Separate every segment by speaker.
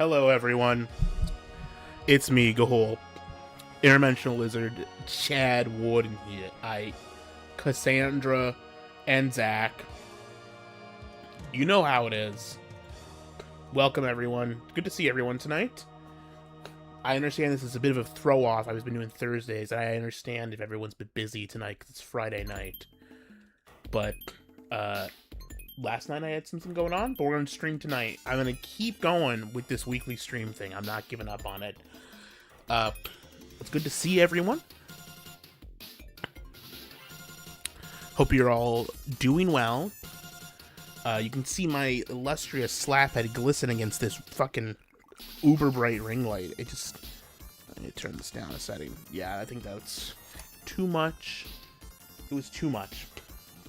Speaker 1: Hello, everyone. It's me, Gahoole, Interdimensional Lizard, Chad Wood, and Cassandra, and Zach. You know how it is. Welcome, everyone. Good to see everyone tonight. I understand this is a bit of a throw-off. I've been doing Thursdays, and I understand if everyone's been busy tonight because it's Friday night. But, last night I had something going on, but we're going to stream tonight. I'm going to keep going with this weekly stream thing. I'm not giving up on it. It's good to see everyone. Hope you're all doing well. You can see my illustrious slap head glisten against this fucking uber bright ring light. Let me turn this down a setting. Yeah, I think that's too much. It was too much.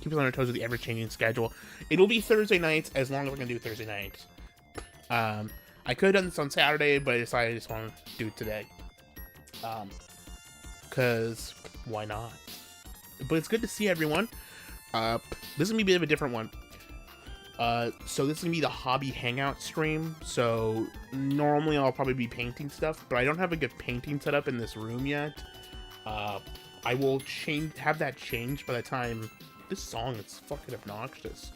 Speaker 1: Keep us on our toes with the ever-changing schedule. It'll be Thursday nights as long as we're gonna do Thursday nights. I could have done this on Saturday, but I decided I just want to do it today. Cause why not? But it's good to see everyone. This is gonna be a bit of a different one. So this is gonna be the hobby hangout stream. So normally I'll probably be painting stuff, but I don't have a good painting setup in this room yet. I will have that changed by the time. This song is fucking obnoxious.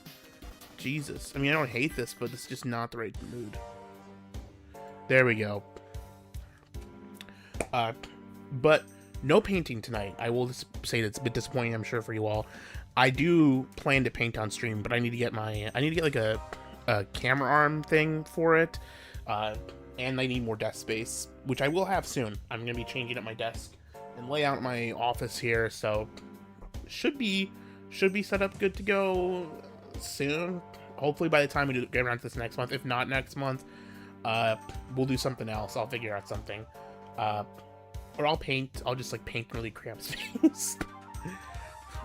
Speaker 1: Jesus. I mean, I don't hate this, but it's just not the right mood. There we go. But no painting tonight. I will just say it's a bit disappointing, I'm sure, for you all. I do plan to paint on stream, but I need to get like a camera arm thing for it. And I need more desk space, which I will have soon. I'm going to be changing up my desk and lay out my office here, so should be set up good to go soon. Hopefully by the time we get around to this next month. If not next month, we'll do something else. I'll figure out something. Or I'll paint. I'll just like paint really cramped space.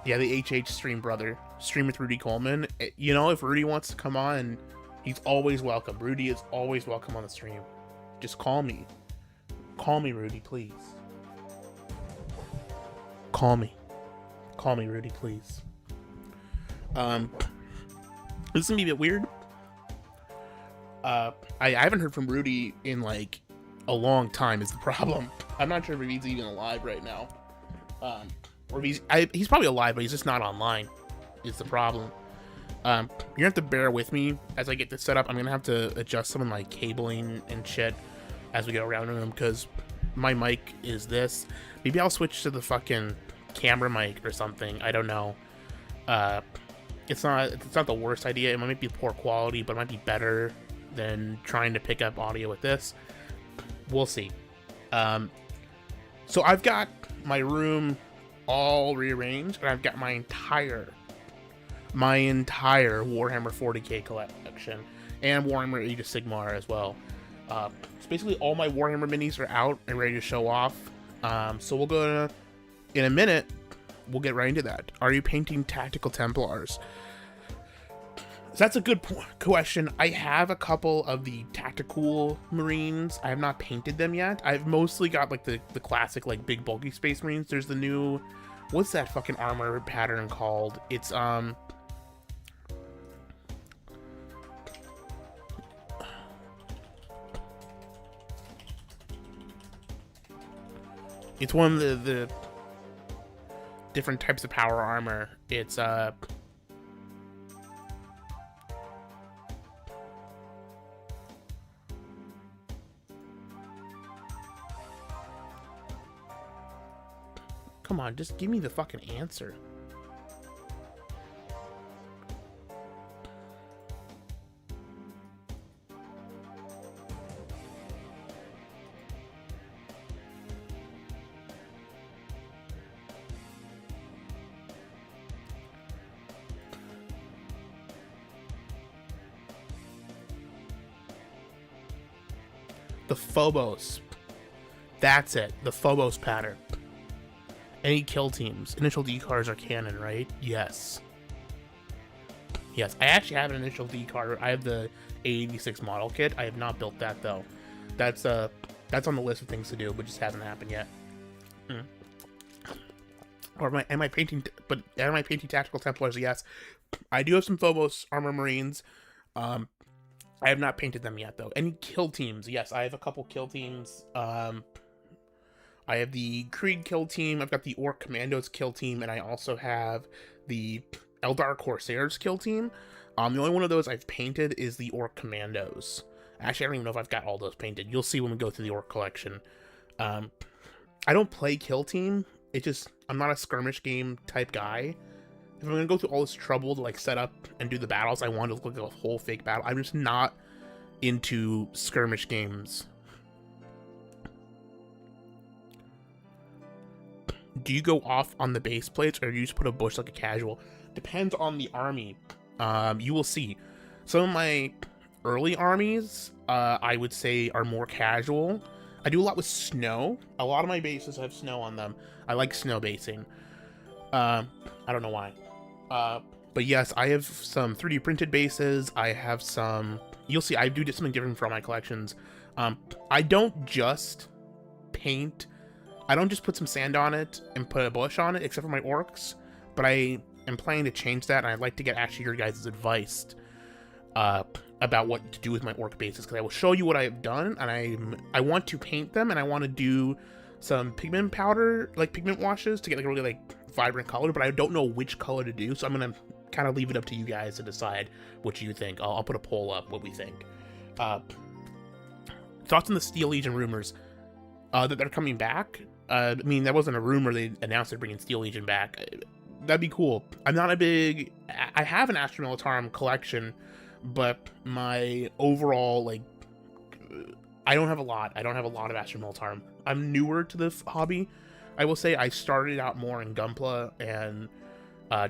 Speaker 1: Yeah, the HH stream with Rudy Coleman. You know, if Rudy wants to come on, he's always welcome. Rudy is always welcome on the stream. Just call me. Call me, Rudy, please. Call me. Call me, Rudy, please. This is gonna be a bit weird. I haven't heard from Rudy in like a long time is the problem. I'm not sure if he's even alive right now. Or if he's probably alive, but he's just not online is the problem. You're gonna have to bear with me as I get this set up. I'm gonna have to adjust some of my cabling and shit as we go around in them, because my mic is this. Maybe I'll switch to the fucking camera mic or something. I don't know. It's not the worst idea. It might be poor quality, but it might be better than trying to pick up audio with this. We'll see. So I've got my room all rearranged, and I've got my entire Warhammer 40k collection and Warhammer Age of Sigmar as well. So basically all my Warhammer minis are out and ready to show off. So we'll go in a minute. We'll get right into that. Are you painting Tactical Templars? So that's a good question. I have a couple of the Tactical Marines. I have not painted them yet. I've mostly got like the classic like big bulky Space Marines. There's the new, what's that fucking armor pattern called? It's it's one of the different types of power armor. It's come on, just give me the fucking answer. The Phobos. That's it. The Phobos pattern. Any kill teams. Initial decars are canon, right? Yes. Yes. I actually have an initial decar. I have the A86 model kit. I have not built that though. That's on the list of things to do, but just hasn't happened yet. Or am I painting Tactical Templars? Yes. I do have some Phobos Armor Marines. I have not painted them yet, though. Any kill teams? Yes, I have a couple kill teams. I have the Creed kill team, I've got the Orc Commandos kill team, and I also have the Eldar Corsairs kill team. The only one of those I've painted is the Orc Commandos. Actually, I don't even know if I've got all those painted. You'll see when we go through the Orc collection. I don't play kill team. It's just, I'm not a skirmish game type guy. If I'm gonna go through all this trouble to like set up and do the battles, I want to look like a whole fake battle. I'm just not into skirmish games. Do you go off on the base plates, or do you just put a bush like a casual? Depends on the army. You will see. Some of my early armies, I would say, are more casual. I do a lot with snow. A lot of my bases have snow on them. I like snow basing. I don't know why. But yes, I have some 3D printed bases. I have some... You'll see, I do something different from my collections. I don't just paint... I don't just put some sand on it and put a bush on it, except for my orcs. But I am planning to change that, and I'd like to get actually your guys' advice about what to do with my orc bases, because I will show you what I have done, and I want to paint them, and I want to do some pigment powder, like pigment washes, to get like a really like vibrant color, but I don't know which color to do, so I'm gonna kind of leave it up to you guys to decide what you think. I'll put a poll up what we think. Thoughts on the Steel Legion rumors that they're coming back? I mean, that wasn't a rumor. They announced they're bringing Steel Legion back. That'd be cool. I'm not a big... I have an Astra Militarum collection, but my overall, like... I don't have a lot. I don't have a lot of Astra Militarum. I'm newer to the hobby. I will say I started out more in Gunpla and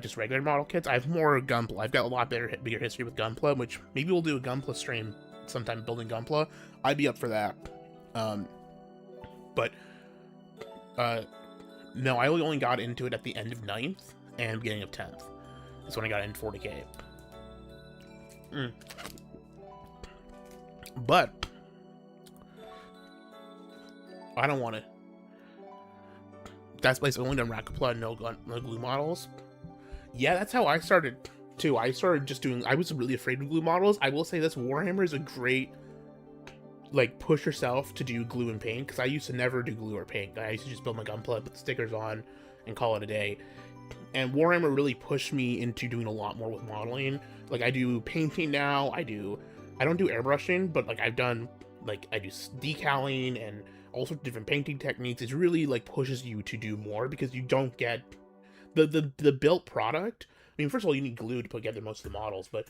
Speaker 1: just regular model kits. I have more Gunpla. I've got a lot bigger history with Gunpla, which maybe we'll do a Gunpla stream sometime building Gunpla. I'd be up for that. No, I only got into it at the end of 9th and beginning of 10th. That's when I got into 40k. But I don't want to. That's basically only done Rakapla and no glue models. Yeah, that's how I started too. I started just doing. I was really afraid of glue models. I will say this: Warhammer is a great, like, push yourself to do glue and paint, because I used to never do glue or paint. I used to just build my Gunpla, put the stickers on, and call it a day. And Warhammer really pushed me into doing a lot more with modeling. Like, I do painting now. I don't do airbrushing, but like I do decaling and all sorts of different painting techniques. It really like pushes you to do more, because you don't get the built product. I mean, first of all, you need glue to put together most of the models, but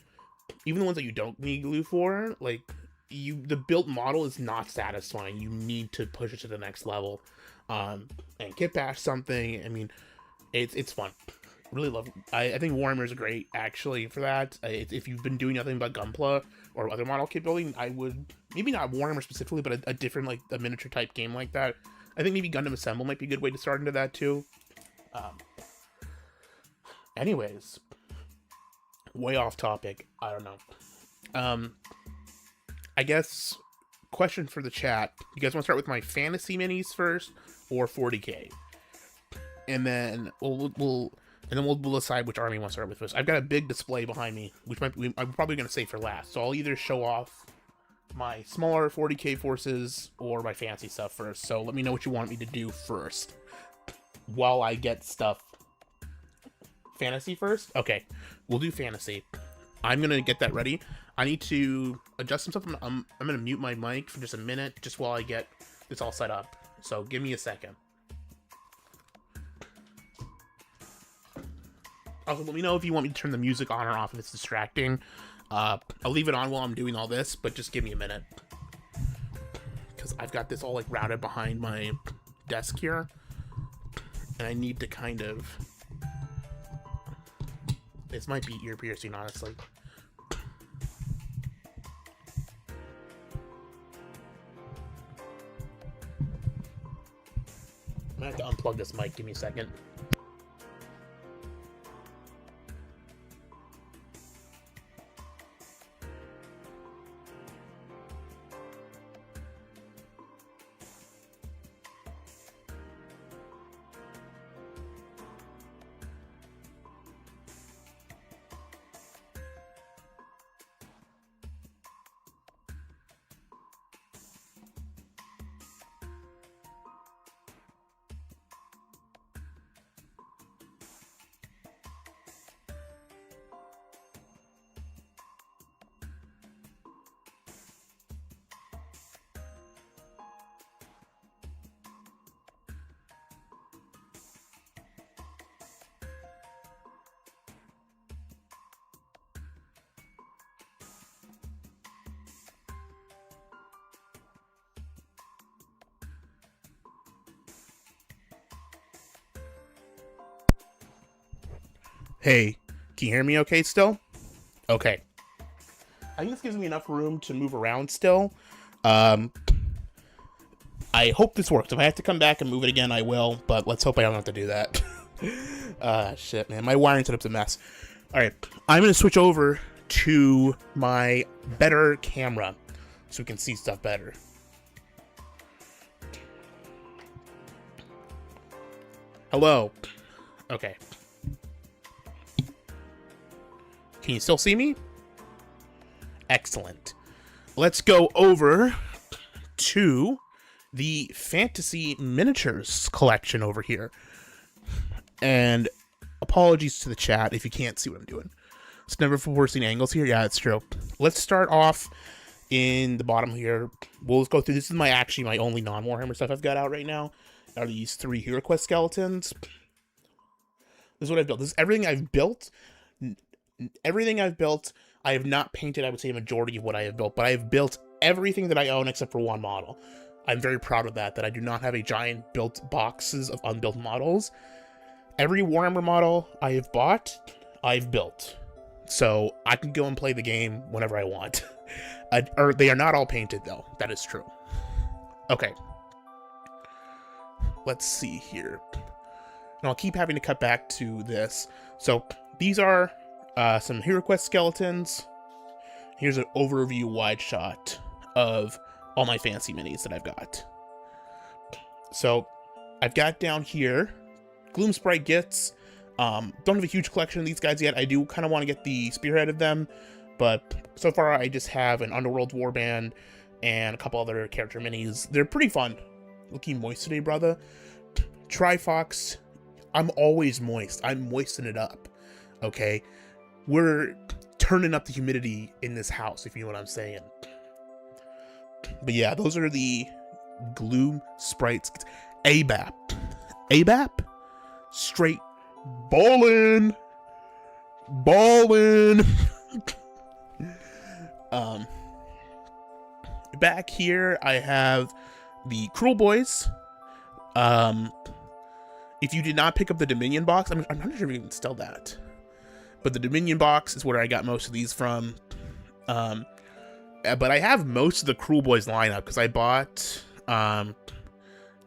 Speaker 1: even the ones that you don't need glue for, like, the built model is not satisfying. You need to push it to the next level, and kit bash something. I mean, it's fun. Really love it. I think Warhammer is great actually for that. If you've been doing nothing but Gunpla or other model kit building, I would, maybe not Warhammer specifically, but a different, like a miniature type game like that. I think maybe Gundam Assemble might be a good way to start into that too. Anyways, way off topic. I don't know. I guess, question for the chat. You guys want to start with my fantasy minis first, or 40k? And then we'll decide which army we want to start with first. I've got a big display behind me, which I'm probably going to save for last. So I'll either show off my smaller 40k forces or my fancy stuff first. So let me know what you want me to do first, while I get stuff. Fantasy first? Okay, we'll do fantasy. I'm gonna get that ready. I need to adjust some stuff. I'm gonna mute my mic for just a minute, just while I get this all set up. So give me a second. Also, let me know if you want me to turn the music on or off if it's distracting. I'll leave it on while I'm doing all this, but just give me a minute, because I've got this all like routed behind my desk here, and I need to kind of... This might be ear piercing, honestly. I'm gonna have to unplug this mic. Give me a second. Hey, can you hear me okay still? Okay. I think this gives me enough room to move around still. I hope this works. If I have to come back and move it again, I will, but let's hope I don't have to do that. Shit, man. My wiring setup's a mess. Alright, I'm going to switch over to my better camera so we can see stuff better. Hello. Okay. Can you still see me? Excellent. Let's go over to the Fantasy Miniatures collection over here. And apologies to the chat if you can't see what I'm doing. It's never forcing angles here. Yeah, it's true. Let's start off in the bottom here. We'll go through. This is my only non-Warhammer stuff I've got out right now. Are these 3 Hero Quest skeletons. This is what I've built. This is everything I've built. Everything I've built, I have not painted, I would say, a majority of what I have built, but I have built everything that I own except for one model. I'm very proud of that I do not have a giant built boxes of unbuilt models. Every Warhammer model I have bought, I've built. So I can go and play the game whenever I want. Or they are not all painted, though. That is true. Okay. Let's see here. And I'll keep having to cut back to this. So these are some Hero Quest skeletons. Here's an overview wide shot of all my fancy minis that I've got. So I've got down here Gloom Sprite Gits. Don't have a huge collection of these guys yet. I do kind of want to get the spearhead of them, but so far I just have an Underworld Warband and a couple other character minis. They're pretty fun. Looking moist today, brother. Trifox. I'm always moist. I'm moistening it up. Okay? We're turning up the humidity in this house, if you know what I'm saying. But yeah, those are the Gloom Sprites. ABAP. ABAP? Straight ballin'. Ballin'. Back here, I have the Cruel Boys. If you did not pick up the Dominion box, I'm not sure if you can still that. But the Dominion box is where I got most of these from. But I have most of the Cruel Boys lineup because I bought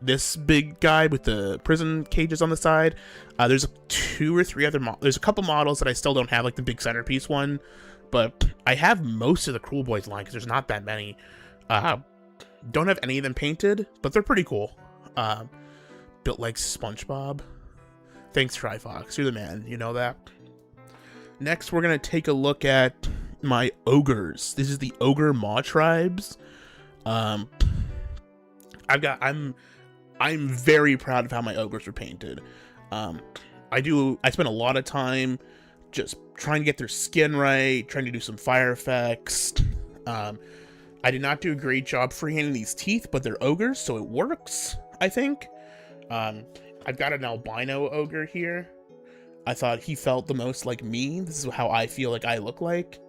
Speaker 1: this big guy with the prison cages on the side. There's 2 or 3 other there's a couple models that I still don't have, like the big centerpiece one. But I have most of the Cruel Boys line because there's not that many. Don't have any of them painted, but they're pretty cool. Built like SpongeBob. Thanks, Trifox. You're the man. You know that. Next, we're going to take a look at my ogres. This is the Ogre Maw Tribes. I'm very proud of how my ogres are painted. I spent a lot of time just trying to get their skin right, trying to do some fire effects. I did not do a great job freehanding these teeth, but they're ogres, so it works, I think. I've got an albino ogre here. I thought he felt the most like me. This is how I feel like I look like.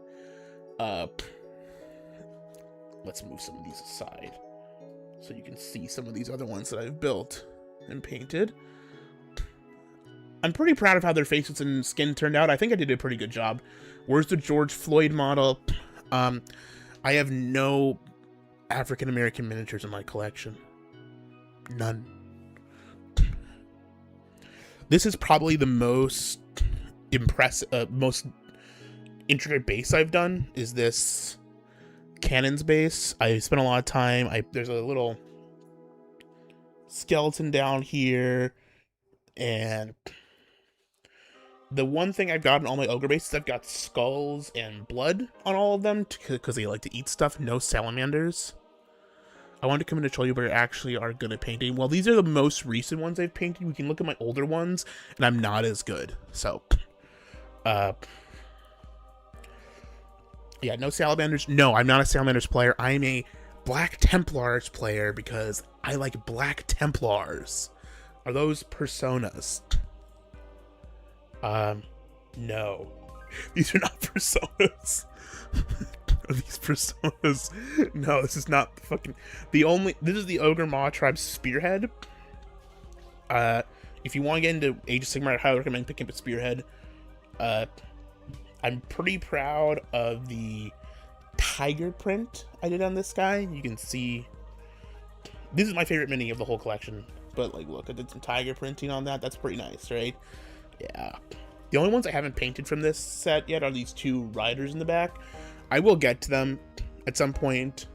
Speaker 1: Let's move some of these aside so you can see some of these other ones that I've built and painted. I'm pretty proud of how their faces and skin turned out. I think I did a pretty good job. Where's the George Floyd model? I have no African-American miniatures in my collection. None. This is probably the most impressive, most intricate base I've done, is this Cannon's base. I spent a lot of time. There's a little skeleton down here, and the one thing I've got in all my ogre bases, I've got skulls and blood on all of them because they like to eat stuff. No salamanders. I wanted to come in to show you where I actually are good at painting. Well, these are the most recent ones I've painted. We can look at my older ones, and I'm not as good. So, yeah, no salamanders. No, I'm not a salamanders player. I'm a Black Templars player because I like Black Templars. Are those personas? No. These are not personas. Are these personas? No, this is not fucking... This is the Ogre Maw Tribe Spearhead. If you want to get into Age of Sigmar, I highly recommend picking up a Spearhead. I'm pretty proud of the tiger print I did on this guy. You can see this is my favorite mini of the whole collection. But like, look, I did some tiger printing on that. That's pretty nice, right? Yeah. The only ones I haven't painted from this set yet are these two riders in the back. I will get to them at some point.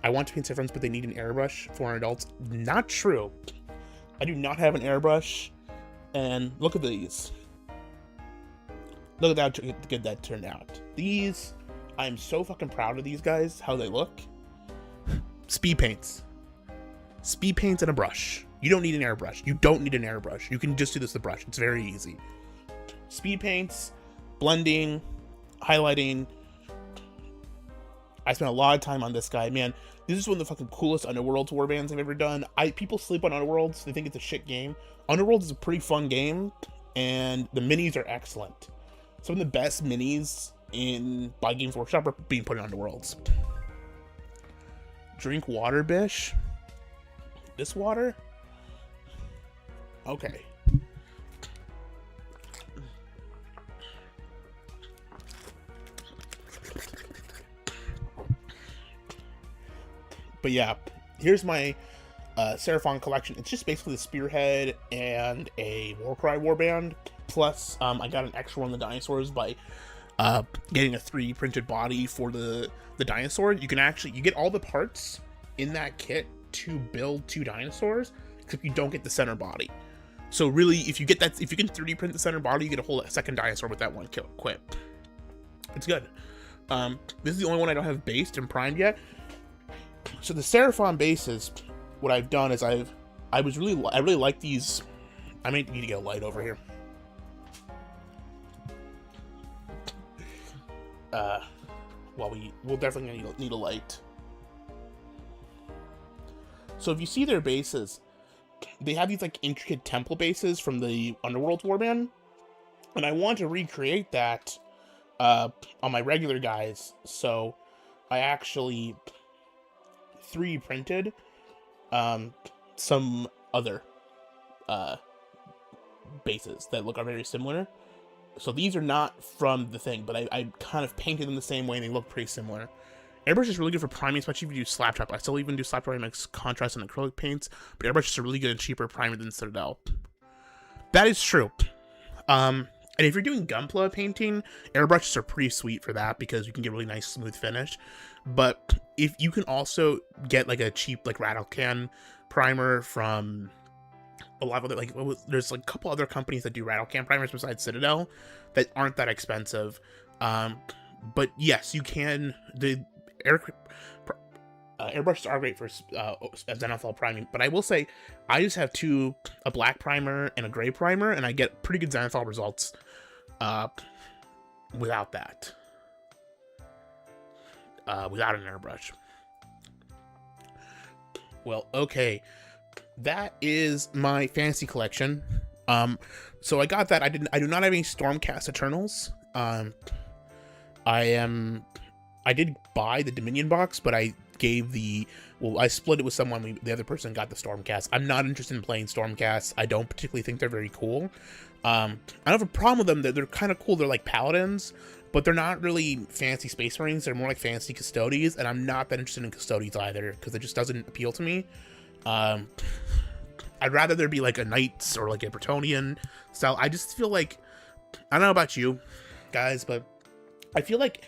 Speaker 1: I want to paint difference, but they need an airbrush for adults. Not true. I do not have an airbrush. And look at these. Look at how good that turned out. These, I'm so fucking proud of these guys, how they look. Speed paints. Speed paints and a brush. You don't need an airbrush. You don't need an airbrush. You can just do this with a brush. It's very easy. Speed paints, blending, highlighting. I spent a lot of time on this guy. Man, this is one of the fucking coolest Underworlds warbands I've ever done. People sleep on Underworlds. They think it's a shit game. Underworlds is a pretty fun game, and the minis are excellent. Some of the best minis by Games Workshop are being put in Underworlds. Drink water, Bish. This water? Okay. But yeah, here's my Seraphon collection. It's just basically the Spearhead and a Warcry warband. Plus, I got an extra one of the dinosaurs by getting a 3D printed body for the dinosaur. You get all the parts in that kit to build 2 dinosaurs, except you don't get the center body. So really, if you can 3D print the center body, you get a whole second dinosaur with that one equip. It's good. This is the only one I don't have based and primed yet. So the Seraphon bases, what I've done is I really like these. I may need to get a light over here. We'll definitely need a light. So if you see their bases, they have these like intricate temple bases from the Underworld warband, and I want to recreate that on my regular guys. So I actually 3D printed some other bases that are very similar. So these are not from the thing, but I kind of painted them the same way and they look pretty similar. Airbrush is really good for priming, especially if you do slap trap. I still even do slap trap mix contrast and acrylic paints, but airbrush is a really good and cheaper primer than Citadel. That is true. And if you're doing Gunpla painting, airbrushes are pretty sweet for that because you can get really nice smooth finish. But if you can also get like a cheap like rattle can primer from a lot of other there's like a couple other companies that do rattle can primers besides Citadel that aren't that expensive. But yes, you can. The airbrushes are great for Zenithal priming, but I will say I just have a black primer and a gray primer, and I get pretty good Zenithal results without that. Without an airbrush. Well, okay. That is my fantasy collection. So I got that. I do not have any Stormcast Eternals. I did buy the Dominion box, but I split it with someone. The other person got the Stormcast. I'm not interested in playing Stormcast. I don't particularly think they're very cool. I don't have a problem with them. They're kind of cool. They're like paladins, but they're not really fancy Space Marines. They're more like fancy Custodies, and I'm not that interested in Custodies either because it just doesn't appeal to me. I'd rather there be like a Knights or like a Bretonian style. I just feel like, I don't know about you guys, but I feel like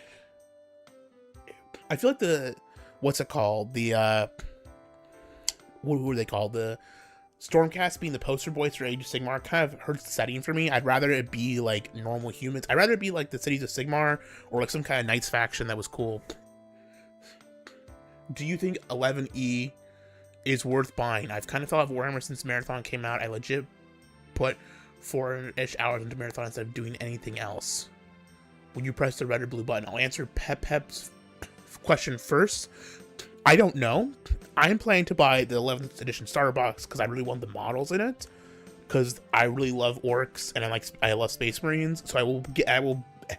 Speaker 1: what's it called? What are they called? The Stormcast being the poster boys for Age of Sigmar kind of hurts the setting for me. I'd rather it be like normal humans. I'd rather it be like the Cities of Sigmar or like some kind of Knights faction that was cool. Do you think 11E is worth buying? I've kind of thought of Warhammer since Marathon came out. I legit put 4-ish hours into Marathon instead of doing anything else. When you press the red or blue button, I'll answer Pep's question first. I don't know. I'm planning to buy the 11th edition starter box because I really want the models in it. Because I really love orcs and I love Space Marines, so I will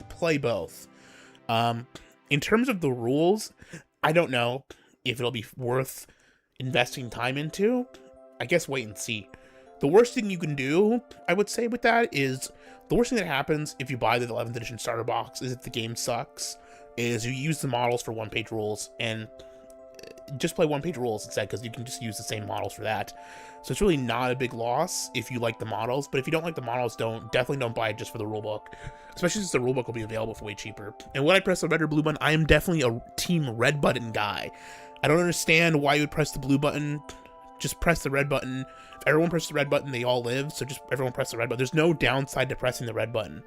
Speaker 1: play both. In terms of the rules, I don't know if it'll be worth investing time into. I guess wait and see. The worst thing you can do, I would say, with that is the worst thing that happens if you buy the 11th edition starter box is if the game sucks, is you use the models for one-page rules and just play one-page rules instead, because you can just use the same models for that. So it's really not a big loss if you like the models, but if you don't like the models, definitely don't buy it just for the rulebook, especially since the rulebook will be available for way cheaper. And when I press the red or blue button, I am definitely a team red button guy. I don't understand why you would press the blue button. Just press the red button. If everyone presses the red button, they all live, so just everyone press the red button. There's no downside to pressing the red button.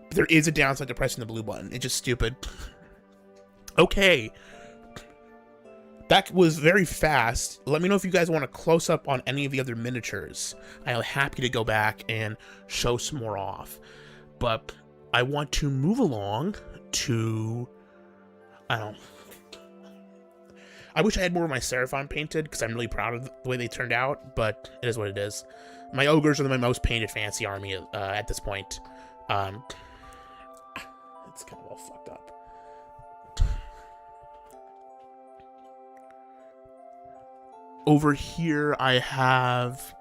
Speaker 1: But there is a downside to pressing the blue button. It's just stupid. Okay. That was very fast. Let me know if you guys want a close-up on any of the other miniatures. I'm happy to go back and show some more off. But I want to move along to... I don't know. I wish I had more of my Seraphon painted, because I'm really proud of the way they turned out, but it is what it is. My Ogres are my most painted fantasy army at this point. It's kind of all fucked up. Over here, I have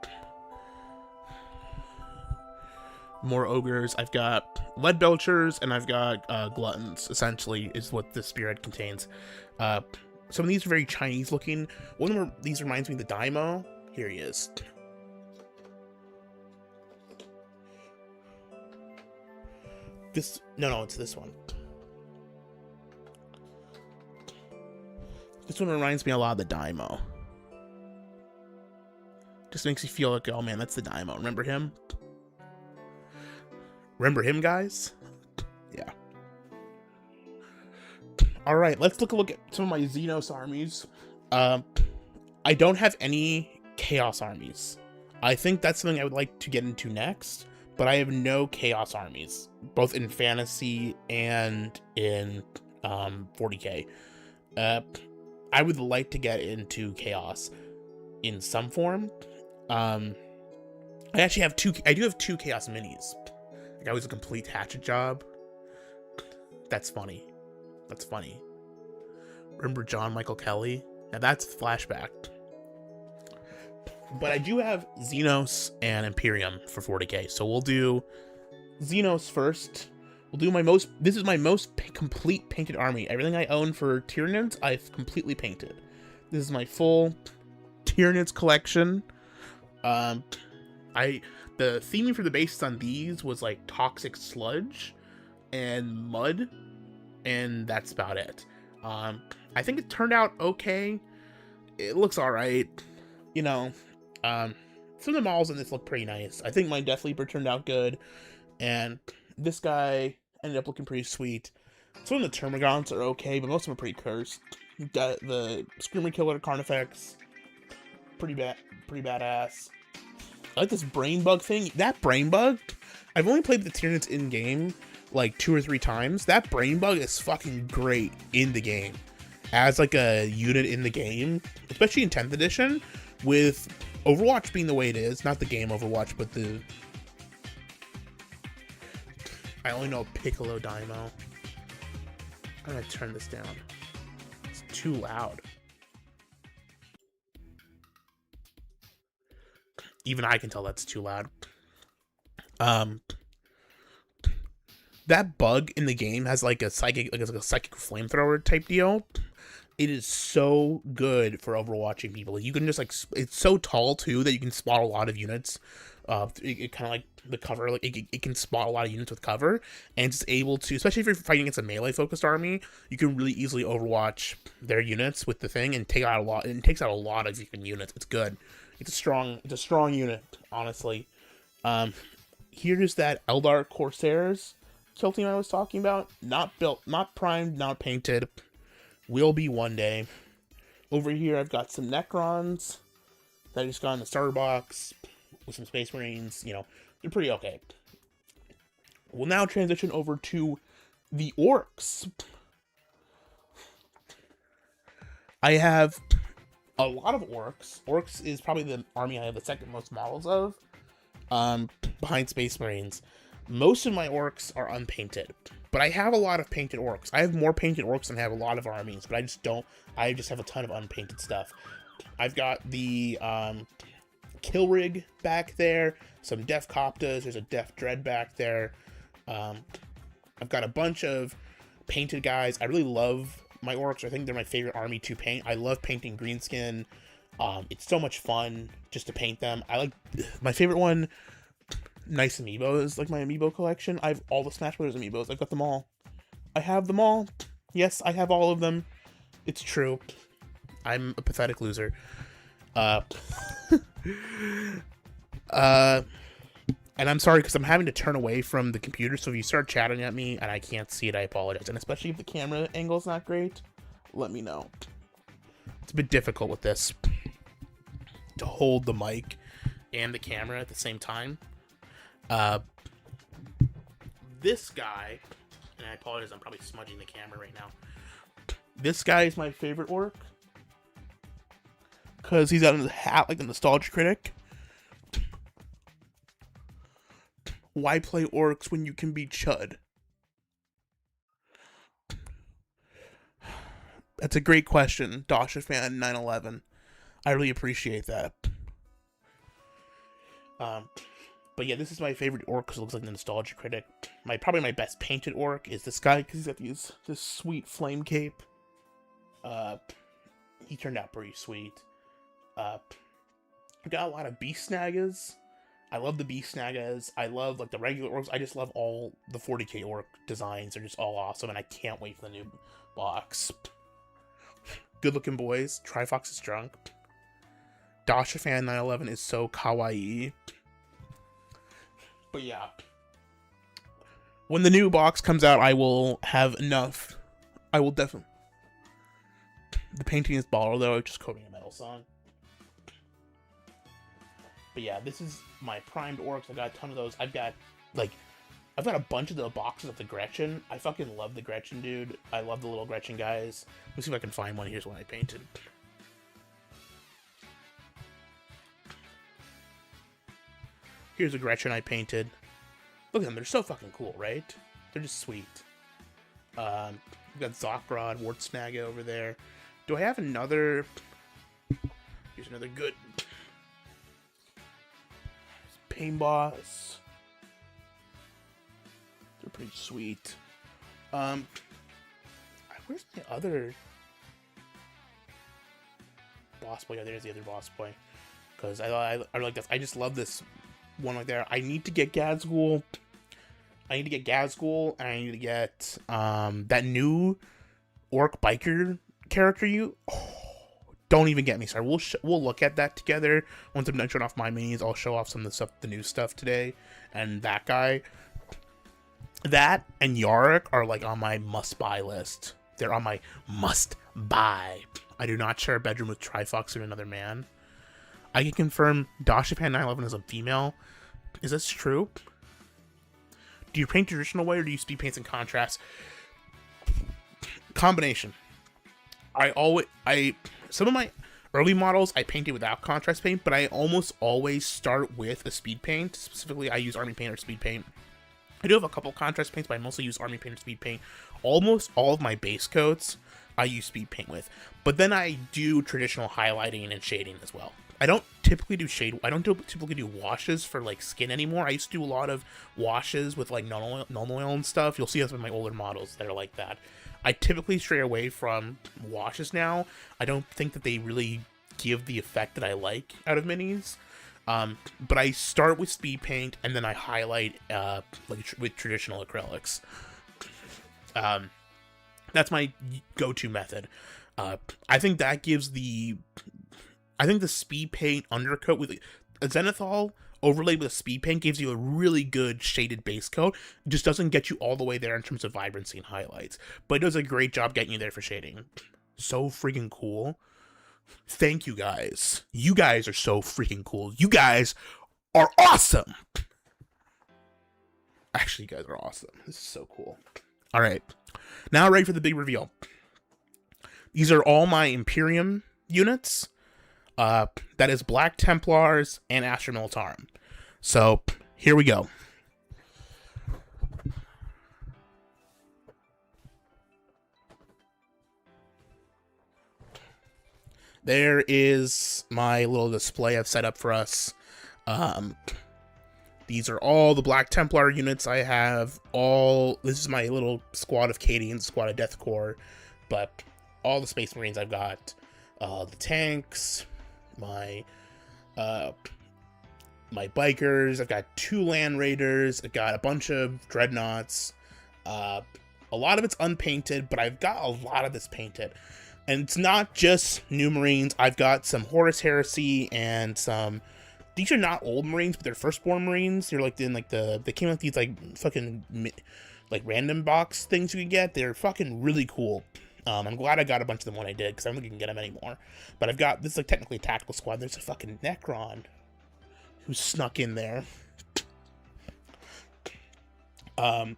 Speaker 1: more Ogres. I've got Lead Belchers, and I've got Gluttons, essentially, is what this spearhead contains. Some of these are very Chinese looking. One of these reminds me of the Daimo. Here he is. No, it's this one. This one reminds me a lot of the Daimo. Just makes you feel like, oh man, that's the Daimo. Remember him? Remember him, guys? Yeah. Alright, let's look at some of my Xenos armies. I don't have any Chaos armies. I think that's something I would like to get into next, but I have no Chaos armies, both in Fantasy and in 40k. I would like to get into Chaos in some form. I actually have I do have two Chaos minis. Like, I was a complete hatchet job. That's funny. That's funny. Remember John Michael Kelly? Now that's flashback. But I do have Xenos and Imperium for 40k. So we'll do Xenos first. We'll do this is my most complete painted army. Everything I own for Tyranids, I've completely painted. This is my full Tyranids collection. The theming for the bases on these was like toxic sludge and mud, and that's about it. I think it turned out okay. It looks alright. You know, some of the models in this look pretty nice. I think my Death Leaper turned out good, and this guy ended up looking pretty sweet. Some of the Termagants are okay, but most of them are pretty cursed. The Screamer Killer Carnifex, pretty badass. I like this Brain Bug thing. That Brain Bug, I've only played the Tyranids in game like 2 or 3 times. That Brain Bug is fucking great in the game as like a unit in the game, especially in 10th edition, with Overwatch being the way it is. Not the game Overwatch, but the... I only know Piccolo Daimo. I'm gonna turn this down. It's too loud. Even I can tell that's too loud. That bug in the game has like a psychic flamethrower type deal. It is so good for overwatching people. You can just like, it's so tall too that you can spot a lot of units. It kind of like the cover, like it can spot a lot of units with cover, and it's able to, especially if you're fighting against a melee focused army, you can really easily overwatch their units with the thing and take out a lot. And it takes out a lot of even units. It's good. It's a strong unit, honestly. Here's that Eldar Corsairs kill team I was talking about. Not built, not primed, not painted. Will be one day. Over here, I've got some Necrons that I just got in the starter box with some Space Marines. You know, they're pretty okay. We'll now transition over to the Orcs. I have a lot of Orcs. Orcs is probably the army I have the second most models of, behind Space Marines. Most of my Orcs are unpainted, but I have a lot of painted Orcs. I have more painted Orcs than I have a lot of armies, but I just have a ton of unpainted stuff. I've got the Kill Rig back there, some Def Coptas, there's a Def Dread back there. I've got a bunch of painted guys. I really love my orcs. I think they're my favorite army to paint. I love painting greenskin. It's so much fun just to paint them. I like my favorite one, Nice Amiibos, like my Amiibo collection. I have all the Smash Brothers Amiibos. I've got them all. I have them all. Yes, I have all of them. It's true. I'm a pathetic loser. And I'm sorry because I'm having to turn away from the computer, so if you start chatting at me and I can't see it, I apologize. And especially if the camera angle's not great, let me know. It's a bit difficult with this to hold the mic and the camera at the same time. This guy, and I apologize, I'm probably smudging the camera right now. This guy is my favorite orc because he's got his hat like the Nostalgia Critic. Why play orcs when you can be Chud? That's a great question, Dasha fan 911. I really appreciate that. But yeah, this is my favorite orc because it looks like the Nostalgia Critic. Probably my best painted orc is this guy because he's got this sweet flame cape. He turned out pretty sweet. I've got a lot of beast snaggers. I love the beast snaggers. I love like the regular orcs. I just love all the 40k orc designs. They're just all awesome, and I can't wait for the new box. Good looking boys. Trifox is drunk. Dasha fan 911 is so kawaii. But yeah, when the new box comes out, I will have enough. I will definitely. The painting is baller though. Just quoting a metal song. But yeah, this is my primed orcs. I got a ton of those. I've got a bunch of the boxes of the Gretchen. I fucking love the Gretchen, dude. I love the little Gretchen guys. Let me see if I can find one. Here's one I painted. Here's a Gretchen I painted. Look at them. They're so fucking cool, right? They're just sweet. We've got Zokrod, Wartsnaga over there. Do I have another? Here's another good Pain Boss. They're pretty sweet. Where's the other boss boy? Oh, there's the other boss boy. Because I like this. I just love this one right there. I need to get Gahoole. I need to get Gahoole, and I need to get that new orc biker character. Don't even get me started. We'll look at that together once I'm done showing off my minis. I'll show off some of the stuff, the new stuff today, and that guy. That and Yarick are like on my must-buy list. They're on my must-buy. I do not share a bedroom with Trifox or another man. I can confirm Dasha fan 911 is a female. Is this true? Do you paint traditional way or do you speed paints and contrast? Combination. Some of my early models I painted without contrast paint, but I almost always start with a speed paint. Specifically, I use Army Paint or Speed Paint. I do have a couple contrast paints, but I mostly use Army Paint or Speed Paint. Almost all of my base coats I use Speed Paint with, but then I do traditional highlighting and shading as well. I don't typically do typically do washes for like skin anymore. I used to do a lot of washes with like null oil and stuff. You'll see us with my older models that are like that. I typically stray away from washes now. I don't think that they really give the effect that I like out of minis. But I start with speed paint and then I highlight with traditional acrylics. That's my go-to method. I think that gives the speed paint undercoat with a Zenithal overlaid with a speed paint gives you a really good shaded base coat. It just doesn't get you all the way there in terms of vibrancy and highlights, but it does a great job getting you there for shading. So freaking cool. Thank you guys. You guys are so freaking cool. You guys are awesome. Actually, you guys are awesome. This is so cool. All right. Now ready for the big reveal. These are all my Imperium units. That is Black Templars and Astra Militarum. So, here we go. there is my little display I've set up for us. These are all the Black Templar units I have. This is my little squad of Cadians, squad of Death Corps, but all the Space Marines I've got. The tanks, my bikers, I've got 2 Land Raiders, I've got a bunch of Dreadnoughts. A lot of it's unpainted, but I've got a lot of this painted. And it's not just new Marines. I've got some Horus Heresy and some... These are not old Marines, but they're firstborn Marines. They're like they came with these like fucking like random box things you can get. They're fucking really cool. I'm glad I got a bunch of them when I did, because I don't think you can get them anymore. But I've got, this is like technically a tactical squad. There's a fucking Necron who snuck in there. But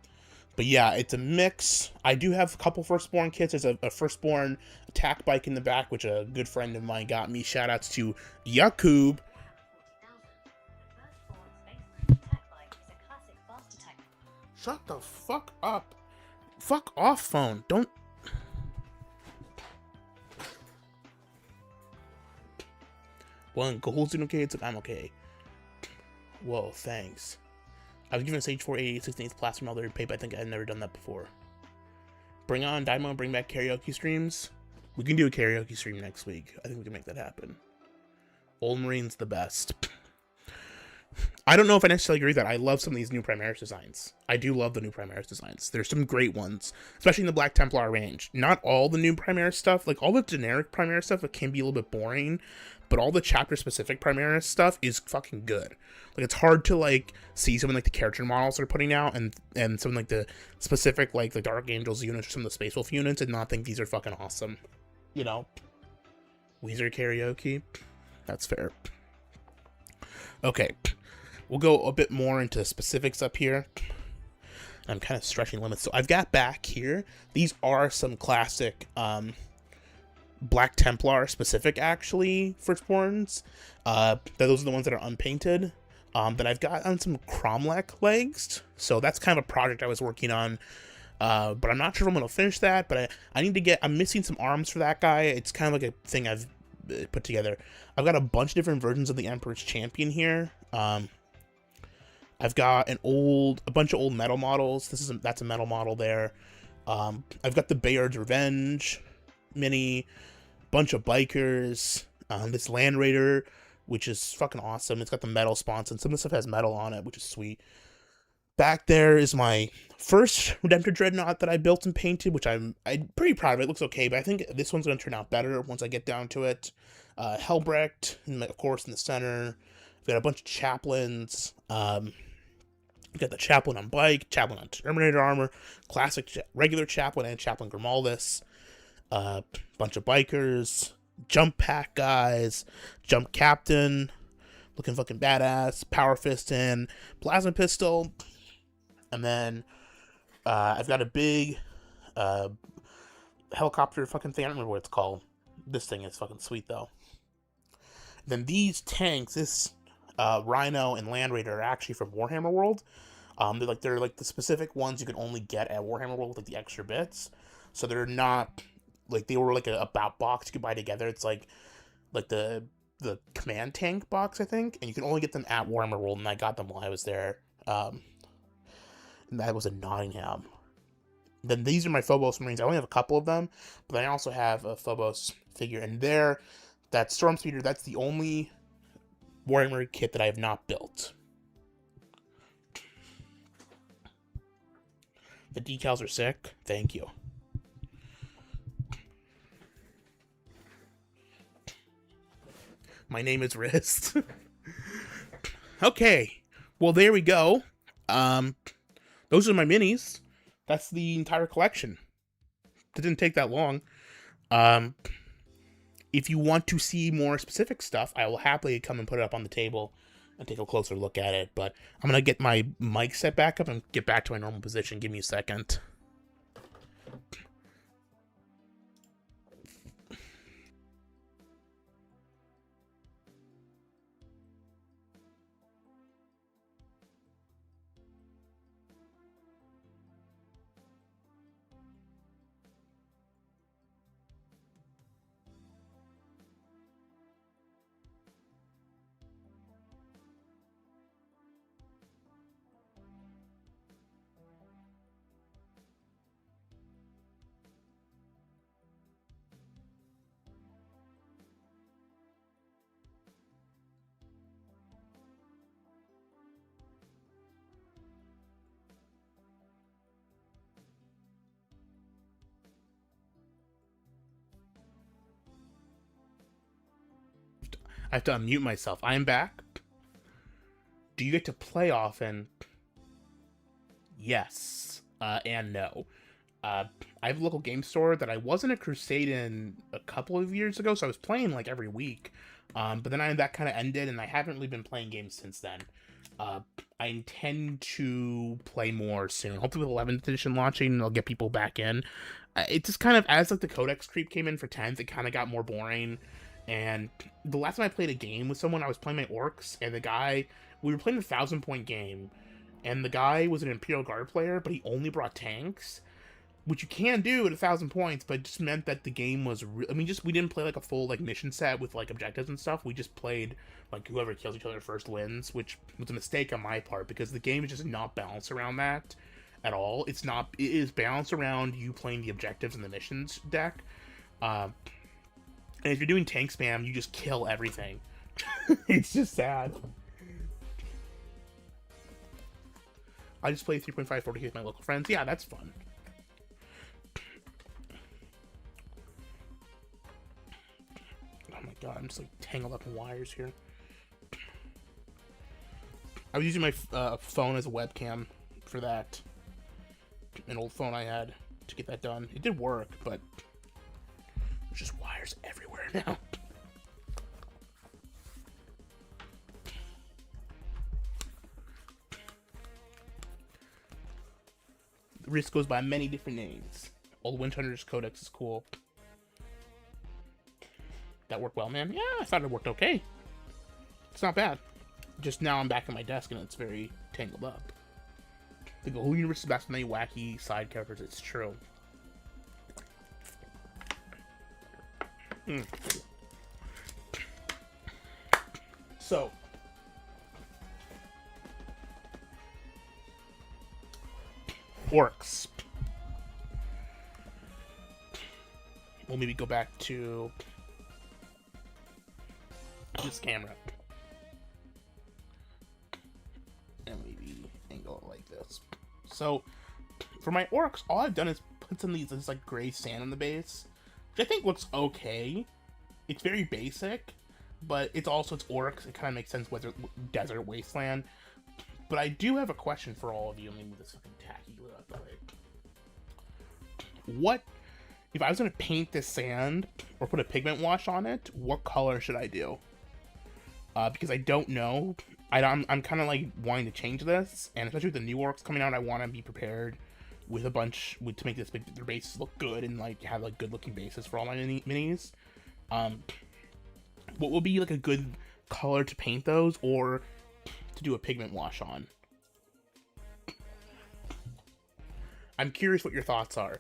Speaker 1: yeah, it's a mix. I do have a couple firstborn kits. There's a firstborn attack bike in the back, which a good friend of mine got me. Shoutouts to Yakub. Shut the fuck up. Fuck off, phone. Don't. Well, Gahoole's okay, it's like, I'm okay. Whoa, thanks. I was given Sage 4 16th Plasma Elder Pape. I think I've never done that before. Bring on Daimo and bring back karaoke streams. We can do a karaoke stream next week. I think we can make that happen. Old Marine's the best. I don't know if I necessarily agree with that. I love some of these new Primaris designs. I do love the new Primaris designs. There's some great ones, especially in the Black Templar range. Not all the new Primaris stuff, like all the generic Primaris stuff, it can be a little bit boring, but all the chapter-specific Primaris stuff is fucking good. Like, it's hard to, like, see some of, like, the character models they're putting out and some, like, the specific, like, the Dark Angels units or some of the Space Wolf units and not think these are fucking awesome. You know? Weezer karaoke? That's fair. Okay. We'll go a bit more into specifics up here. I'm kind of stretching limits. So I've got back here, these are some classic Black Templar specific, actually, firstborns. Those are the ones that are unpainted. That I've got on some Cromlech legs. So that's kind of a project I was working on. But I'm not sure if I'm going to finish that. But I need to get... I'm missing some arms for that guy. It's kind of like a thing I've put together. I've got a bunch of different versions of the Emperor's Champion here. I've got a bunch of old metal models. That's a metal model there. I've got the Bayard's Revenge mini, bunch of bikers, this Land Raider, which is fucking awesome. It's got the metal spawns, and some of the stuff has metal on it, which is sweet. Back there is my first Redemptor Dreadnought that I built and painted, which I'm pretty proud of. It looks okay, but I think this one's going to turn out better once I get down to it. Helbrecht, of course, in the center. We've got a bunch of chaplains. We've got the Chaplain on bike, Chaplain on Terminator armor, classic regular Chaplain and Chaplain Grimaldus. Bunch of bikers, jump pack guys, jump captain, looking fucking badass, power fist and plasma pistol. And then I've got a big helicopter fucking thing. I don't remember what it's called. This thing is fucking sweet though. Then these tanks, this Rhino and Land Raider, are actually from Warhammer World. They're like the specific ones you can only get at Warhammer World with like the extra bits. So they're not like, they were like a box you could buy together. It's like the command tank box, I think, and you can only get them at Warhammer World, and I got them while I was there. And that was in Nottingham. Then these are my Phobos Marines. I only have a couple of them, but I also have a Phobos figure, and there, that Storm Speeder, that's the only Warhammer kit that I have not built. The decals are sick. Thank you. My name is Wrist. Okay. Well, there we go. Those are my minis. That's the entire collection. It didn't take that long. If you want to see more specific stuff, I will happily come and put it up on the table and take a closer look at it. But I'm going to get my mic set back up and get back to my normal position. Give me a second. I have to unmute myself. I'm back. Do you get to play often? Yes. And no. I have a local game store that I was in a crusade in a couple of years ago, so I was playing like every week. But then that kind of ended, and I haven't really been playing games since then. I intend to play more soon. Hopefully with 11th edition launching, I'll get people back in. It just kind of, as like the codex creep came in for 10th, it kind of got more boring. And the last time I played a game with someone, I was playing my orcs, and we were playing a 1,000-point game, and the guy was an Imperial Guard player, but he only brought tanks, which you can do at 1,000 points, but it just meant that the game was we didn't play like a full like mission set with like objectives and stuff. We just played like whoever kills each other first wins, which was a mistake on my part because the game is just not balanced around that at all. It is balanced around you playing the objectives and the missions deck. And if you're doing tank spam, you just kill everything. It's just sad. I just play 3.5 40K with my local friends. Yeah, that's fun. Oh my god, I'm just like tangled up in wires here. I was using my phone as a webcam for that. An old phone I had to get that done. It did work, but there's just wires everywhere now. The risk goes by many different names. Old Winter Hunter's Codex is cool. That worked well, man. Yeah, I thought it worked okay. It's not bad. Just now I'm back at my desk and it's very tangled up. The Gahoole universe is based on many wacky side characters. It's true. So, orcs. We'll maybe go back to this camera. And maybe angle it like this. So, for my orcs, all I've done is put some of this like gray sand on the base, which I think looks okay. It's very basic, but it's orcs. It kind of makes sense with desert wasteland. But I do have a question for all of you. Let me move this fucking tacky glue out the way. What if I was gonna paint this sand or put a pigment wash on it? What color should I do? Because I don't know. I'm kind of like wanting to change this, and especially with the new orcs coming out, I want to be prepared with to make their bases look good and like have like good looking bases for all my minis. What would be like a good color to paint those, or to do a pigment wash on? I'm curious what your thoughts are.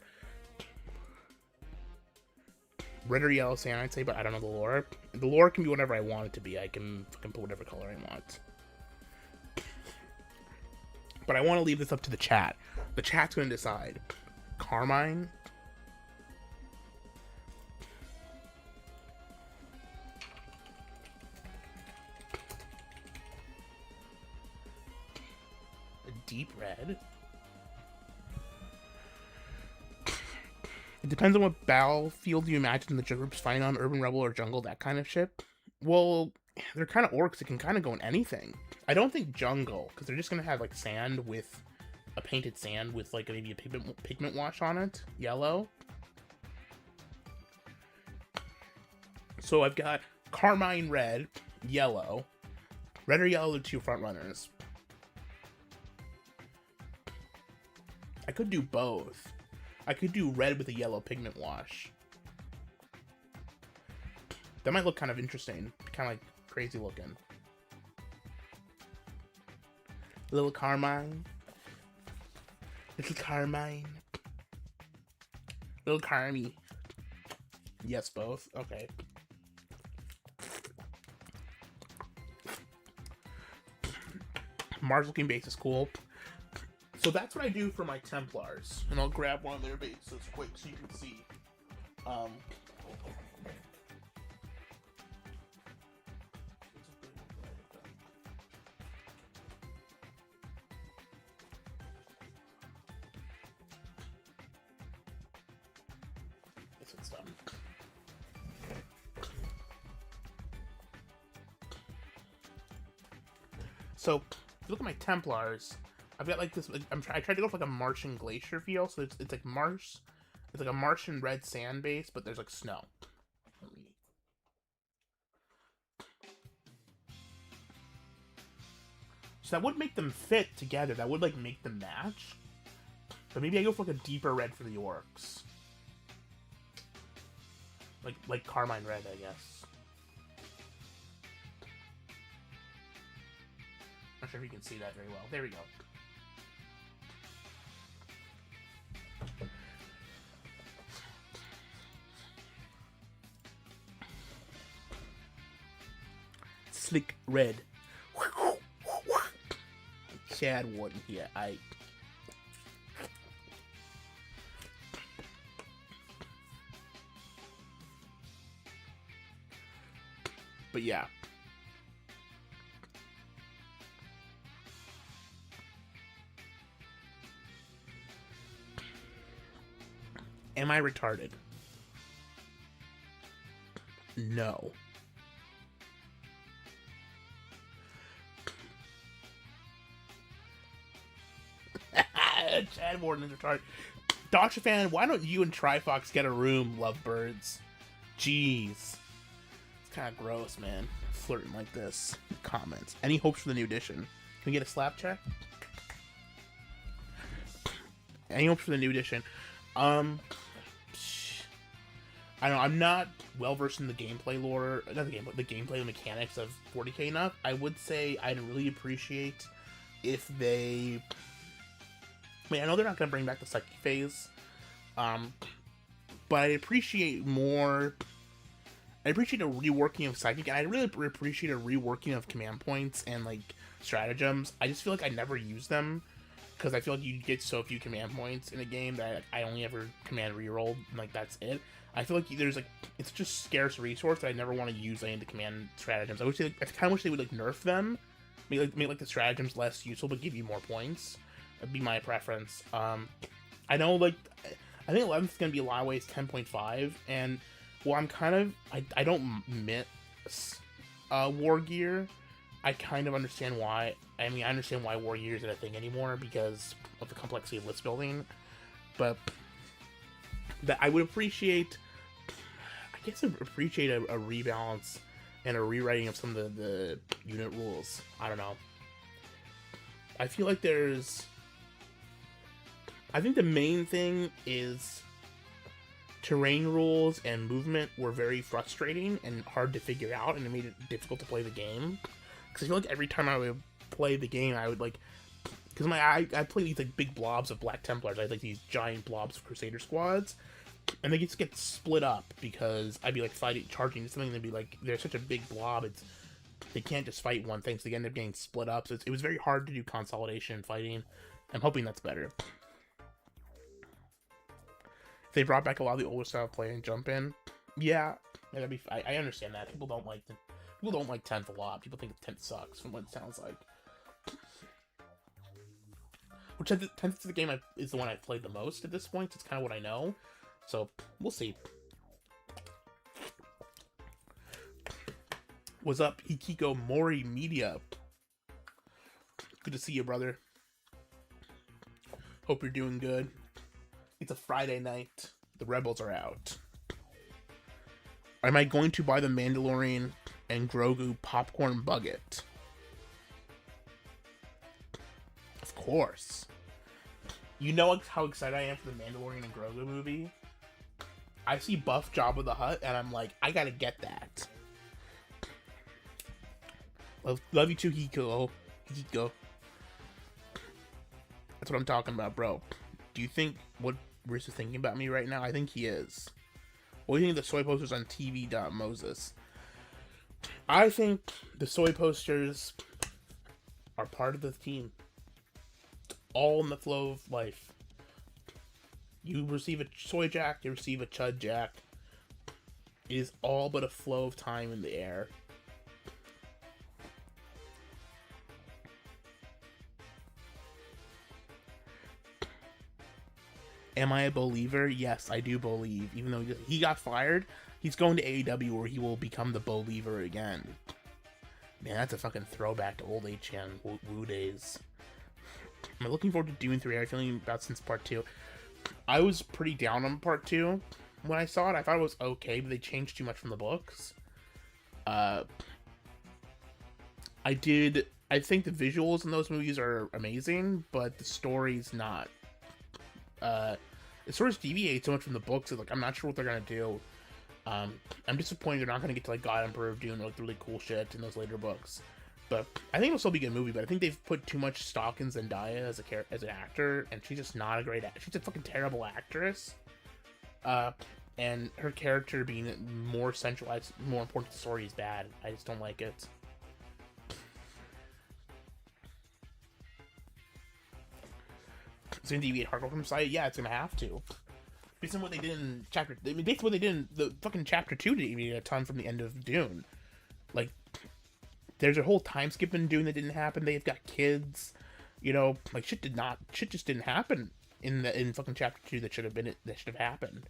Speaker 1: Red or yellow sand, I'd say, but I don't know the lore. The lore can be whatever I want it to be. I can put whatever color I want. But I want to leave this up to the chat. The chat's going to decide. Carmine. A deep red. It depends on what battlefield you imagine the group's fighting on, urban, rebel, or jungle, that kind of shit. Well, they're kind of orcs. It can kind of go in anything. I don't think jungle, because they're just going to have like sand with a painted sand with like maybe a pigment wash on it, yellow. So I've got carmine red, yellow. Red or yellow are the two front runners. I could do both. I could do red with a yellow pigment wash. That might look kind of interesting. Kind of like crazy looking. Little carmine. Little carmine. Little carmy. Yes, both. Okay. Mars looking base is cool. So that's what I do for my Templars. And I'll grab one of their bases quick so you can see. This one's done. So, if you look at my Templars, I've got like this. Like, I tried to go for like a Martian glacier feel, so it's like marsh. It's like a Martian red sand base, but there's like snow. So that would make them fit together. That would like make them match. But maybe I go for like a deeper red for the orcs. Like Carmine red, I guess. Not sure if you can see that very well. There we go. Slick red. Chad Warden here. But yeah. Am I retarded? No. Chad Warden is retarded. Dr. Fan, why don't you and Trifox get a room, lovebirds? Jeez. It's kind of gross, man. Flirting like this. Comments. Any hopes for the new edition? Can we get a slap check? Any hopes for the new edition? I don't know. I'm not well versed in the gameplay lore, not the gameplay, the gameplay mechanics of 40k enough. I would say I'd really appreciate if they. I mean, I know they're not going to bring back the psychic phase, but I appreciate more. I appreciate a reworking of psychic, and I really appreciate a reworking of command points and like stratagems. I just feel like I never use them because I feel like you get so few command points in a game that I only ever command reroll, and like that's it. I feel like there's like it's just scarce resource that I never want to use any of the command stratagems. I kind of wish they would like nerf them, make the stratagems less useful but give you more points. That'd be my preference. I know like I think 11th is gonna be a lot of ways 10.5, and well, I'm kind of I don't miss war gear. I kind of understand why. I mean, I understand why war gear isn't a thing anymore because of the complexity of list building, but that I would appreciate. I guess I'd appreciate a rebalance and a rewriting of some of the unit rules. I don't know. I feel like I think the main thing is terrain rules and movement were very frustrating and hard to figure out, and it made it difficult to play the game. Because I feel like every time I would play the game, I would like, because I play these like big blobs of Black Templars. I had like these giant blobs of Crusader squads, and they just get split up because I'd be like charging something, and they'd be like, they're such a big blob, they can't just fight one thing, so they end up getting split up. So it was very hard to do consolidation and fighting. I'm hoping that's better. If they brought back a lot of the older style play and jump in, yeah, that'd be. I understand that people don't like 10th a lot. People think 10th sucks from what it sounds like. Which 10th is the game is the one I've played the most at this point. It's kind of what I know, so we'll see. What's up, Hikiko Mori Media? Good to see you, brother. Hope you're doing good. It's a Friday night. The Rebels are out. Am I going to buy the Mandalorian and Grogu popcorn bucket? Of course. You know how excited I am for the Mandalorian and Grogu movie? I see buff Jabba the Hutt, and I'm like, I gotta get that. Love you too, Hiko. That's what I'm talking about, bro. Do you think what Bruce is thinking about me right now? I think he is. What do you think of the soy posters on TV.Moses? I think the soy posters are part of the team. All in the flow of life. You receive a soy jack, you receive a chud jack. It is all but a flow of time in the air. Am I a believer? Yes, I do believe. Even though he got fired, he's going to AEW where he will become the believer again. Man, that's a fucking throwback to old HN Woo days. I'm looking forward to Dune 3. I'm feeling about since part 2. I was pretty down on part 2 when I saw it. I thought it was okay, but they changed too much from the books. I think the visuals in those movies are amazing, but the story's not. The stories deviate so much from the books that, like, I'm not sure what they're gonna do. I'm disappointed they're not gonna get to, like, God Emperor of Dune, like, really cool shit in those later books. But I think it'll still be a good movie. But I think they've put too much stock in Zendaya as an actor, and she's just not a great. She's a fucking terrible actress. And her character being more centralized, more important to the story is bad. I just don't like it. It's gonna deviate hardcore from site. Yeah, it's gonna have to. Based on what they did in chapter, I mean, based on what they did in the fucking chapter 2, deviated a ton from the end of Dune. Like, there's a whole time skip in Dune that didn't happen. They've got kids, you know, like shit just didn't happen in fucking chapter 2 that should have happened.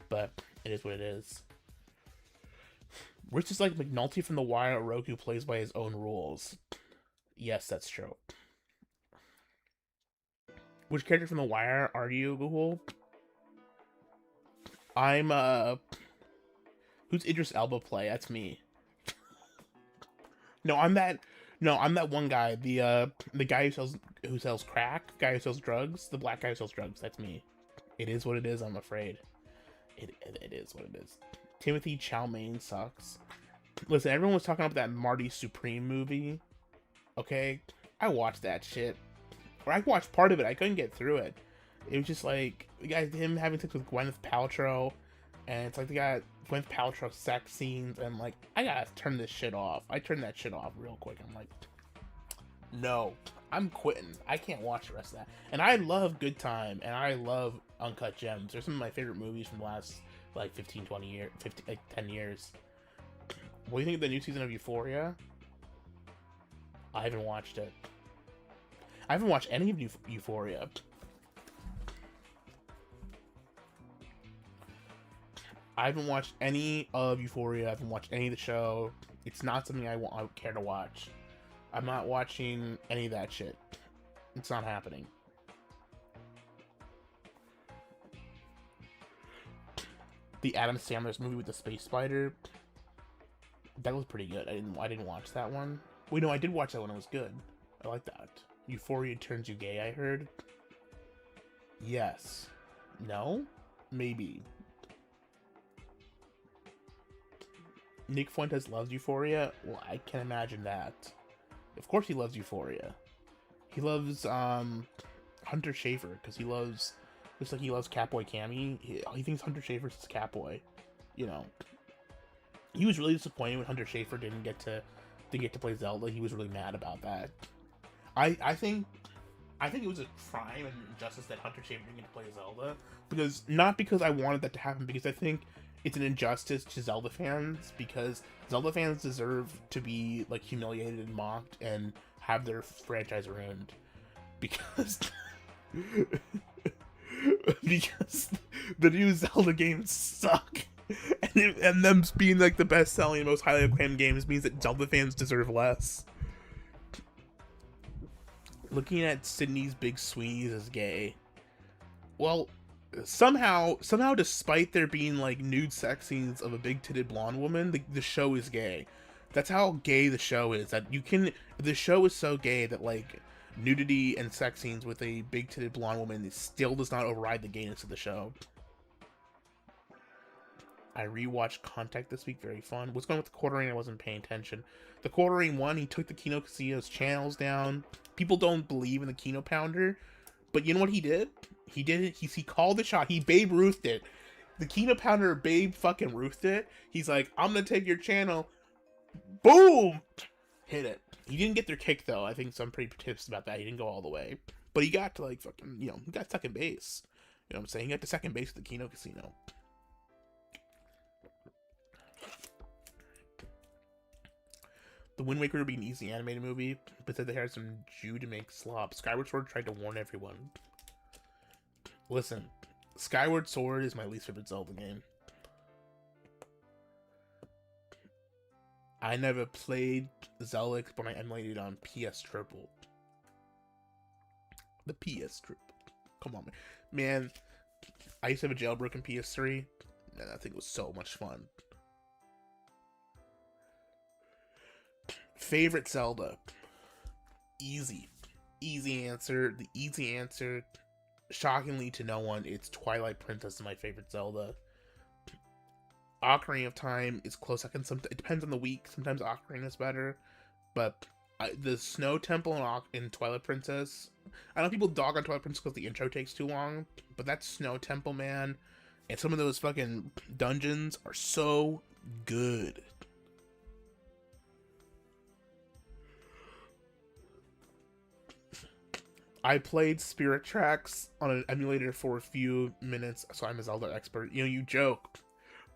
Speaker 1: But it is what it is. Rich is like McNulty from The Wire. Roku plays by his own rules. Yes, that's true. Which character from The Wire are you, Gahoole? I'm, who's Idris Elba play? That's me. No, I'm that one guy, the guy who sells crack, guy who sells drugs, the black guy who sells drugs. That's me. It is what it is, I'm afraid. It is what it is. Timothy Chalamet sucks. Listen, everyone was talking about that Marty Supreme movie. Okay? I watched that shit. Or I watched part of it. I couldn't get through it. It was just like him having sex with Gwyneth Paltrow, and it's like they got Gwyneth Paltrow sex scenes, and like, I gotta turn this shit off. I turned that shit off real quick. I'm like, no, I'm quitting. I can't watch the rest of that. And I love Good Time, and I love Uncut Gems. They're some of my favorite movies from the last like 10 years. What do you think of the new season of Euphoria? I haven't watched it. I haven't watched any of Euphoria. I haven't watched any of Euphoria. I haven't watched any of the show. It's not something I would care to watch. I'm not watching any of that shit. It's not happening. The Adam Sandler's movie with the space spider. That was pretty good. I didn't watch that one. Wait, no, I did watch that one. It was good. I like that. Euphoria turns you gay, I heard. Yes. No? Maybe. Nick Fuentes loves Euphoria? Well, I can imagine that. Of course he loves Euphoria. He loves, Hunter Schafer, because he loves... Just like he loves Catboy Cammy. He thinks Hunter Schafer's his Catboy. You know. He was really disappointed when Hunter Schafer didn't get to play Zelda. He was really mad about that. I think it was a crime and injustice that Hunter Schafer didn't get to play Zelda. Not because I wanted that to happen, because I think it's an injustice to Zelda fans, because Zelda fans deserve to be like humiliated and mocked and have their franchise ruined. Because because the new Zelda games suck. And them being like the best selling, most highly acclaimed games means that Zelda fans deserve less. Looking at Sydney's big Sweeney's as gay. Well, somehow, despite there being like nude sex scenes of a big-titted blonde woman, the show is gay. That's how gay the show is. The show is so gay that like nudity and sex scenes with a big-titted blonde woman still does not override the gayness of the show. I rewatched Contact this week. Very fun. What's going on with the Quartering? I wasn't paying attention. The Quartering one, he took the Kino Casino's channels down. People don't believe in the Kino Pounder, but you know what he did? He did it. He called the shot. He Babe Ruthed it. The Kino Pounder Babe fucking Ruthed it. He's like, I'm gonna take your channel. Boom! Hit it. He didn't get their kick though. I think some pretty pissed about that. He didn't go all the way, but he got to like fucking, you know, he got second base. You know what I'm saying? He got to second base at the Kino Casino. The Wind Waker would be an easy animated movie, but said they hired some Jew to make slop. Skyward Sword tried to warn everyone. Listen, Skyward Sword is my least favorite Zelda game. I never played Zelda, but I emulated on PS Triple. The PS Triple. Come on, man. Man, I used to have a jailbroken PS3, and that thing was so much fun. Favorite Zelda? Easy. Easy answer. The easy answer, shockingly to no one, it's Twilight Princess is my favorite Zelda. Ocarina of Time is close. It depends on the week. Sometimes Ocarina is better, but the Snow Temple in Twilight Princess. I know people dog on Twilight Princess because the intro takes too long, but that Snow Temple, man, and some of those fucking dungeons are so good. I played Spirit Tracks on an emulator for a few minutes, so I'm a Zelda expert. You know, you joke,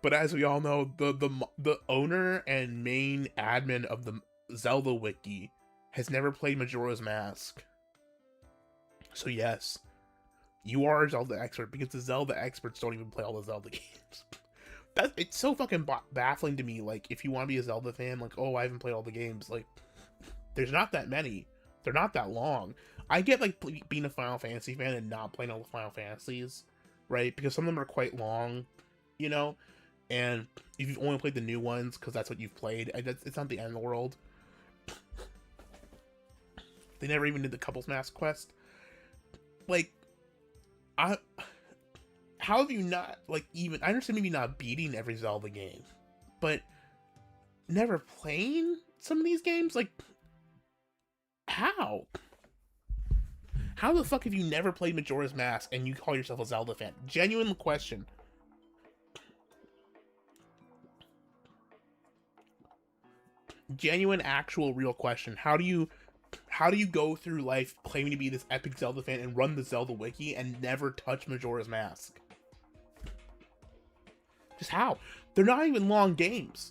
Speaker 1: but as we all know, the owner and main admin of the Zelda wiki has never played Majora's Mask. So yes, you are a Zelda expert, because the Zelda experts don't even play all the Zelda games. It's so fucking baffling to me. Like, if you want to be a Zelda fan, like, oh, I haven't played all the games. Like, there's not that many. They're not that long. I get, like, being a Final Fantasy fan and not playing all the Final Fantasies, right? Because some of them are quite long, you know? And if you've only played the new ones, because that's what you've played, it's not the end of the world. They never even did the Couples Mask quest. Like, how have you not, like, even... I understand maybe not beating every Zelda game, but never playing some of these games? Like, how? How the fuck have you never played Majora's Mask and you call yourself a Zelda fan? Genuine question. Genuine, actual, real question. How do you go through life claiming to be this epic Zelda fan and run the Zelda wiki and never touch Majora's Mask? Just how? They're not even long games.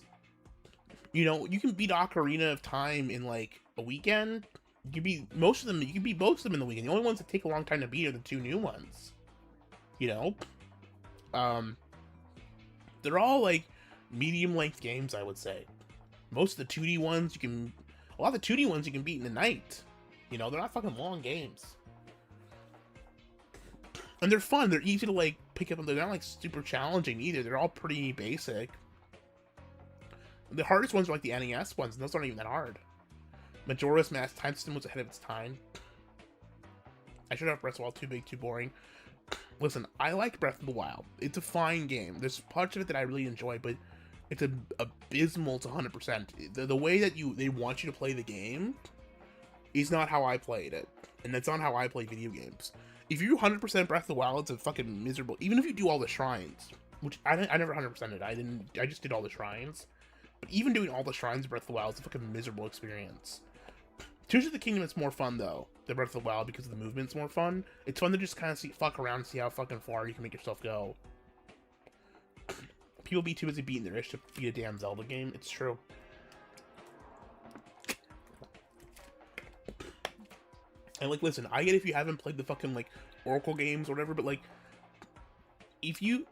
Speaker 1: You know, you can beat Ocarina of Time in like a weekend. You can beat most of them. You can beat most of them in the weekend. The only ones that take a long time to beat are the two new ones. You know, they're all like medium-length games, I would say. Most of the 2D ones a lot of the 2D ones you can beat in a night. You know, they're not fucking long games. And they're fun. They're easy to, like, pick up. They're not, like, super challenging either. They're all pretty basic. The hardest ones are, like, the NES ones, and those aren't even that hard. Majora's Mask time system was ahead of its time. I should have Breath of the Wild too big, too boring. Listen, I like Breath of the Wild. It's a fine game. There's parts of it that I really enjoy, but it's abysmal to 100%. The way that they want you to play the game is not how I played it. And that's not how I play video games. If you 100% Breath of the Wild, it's a fucking miserable... Even if you do all the shrines, which I never 100%ed. I just did all the shrines. But even doing all the shrines of Breath of the Wild is a fucking miserable experience. Tears of the Kingdom is more fun, though, than Breath of the Wild, because the movement's more fun. It's fun to just kind of fuck around and see how fucking far you can make yourself go. People be too busy beating their ish to beat a damn Zelda game. It's true. And, like, listen, I get if you haven't played the fucking, like, Oracle games or whatever, but, like, if you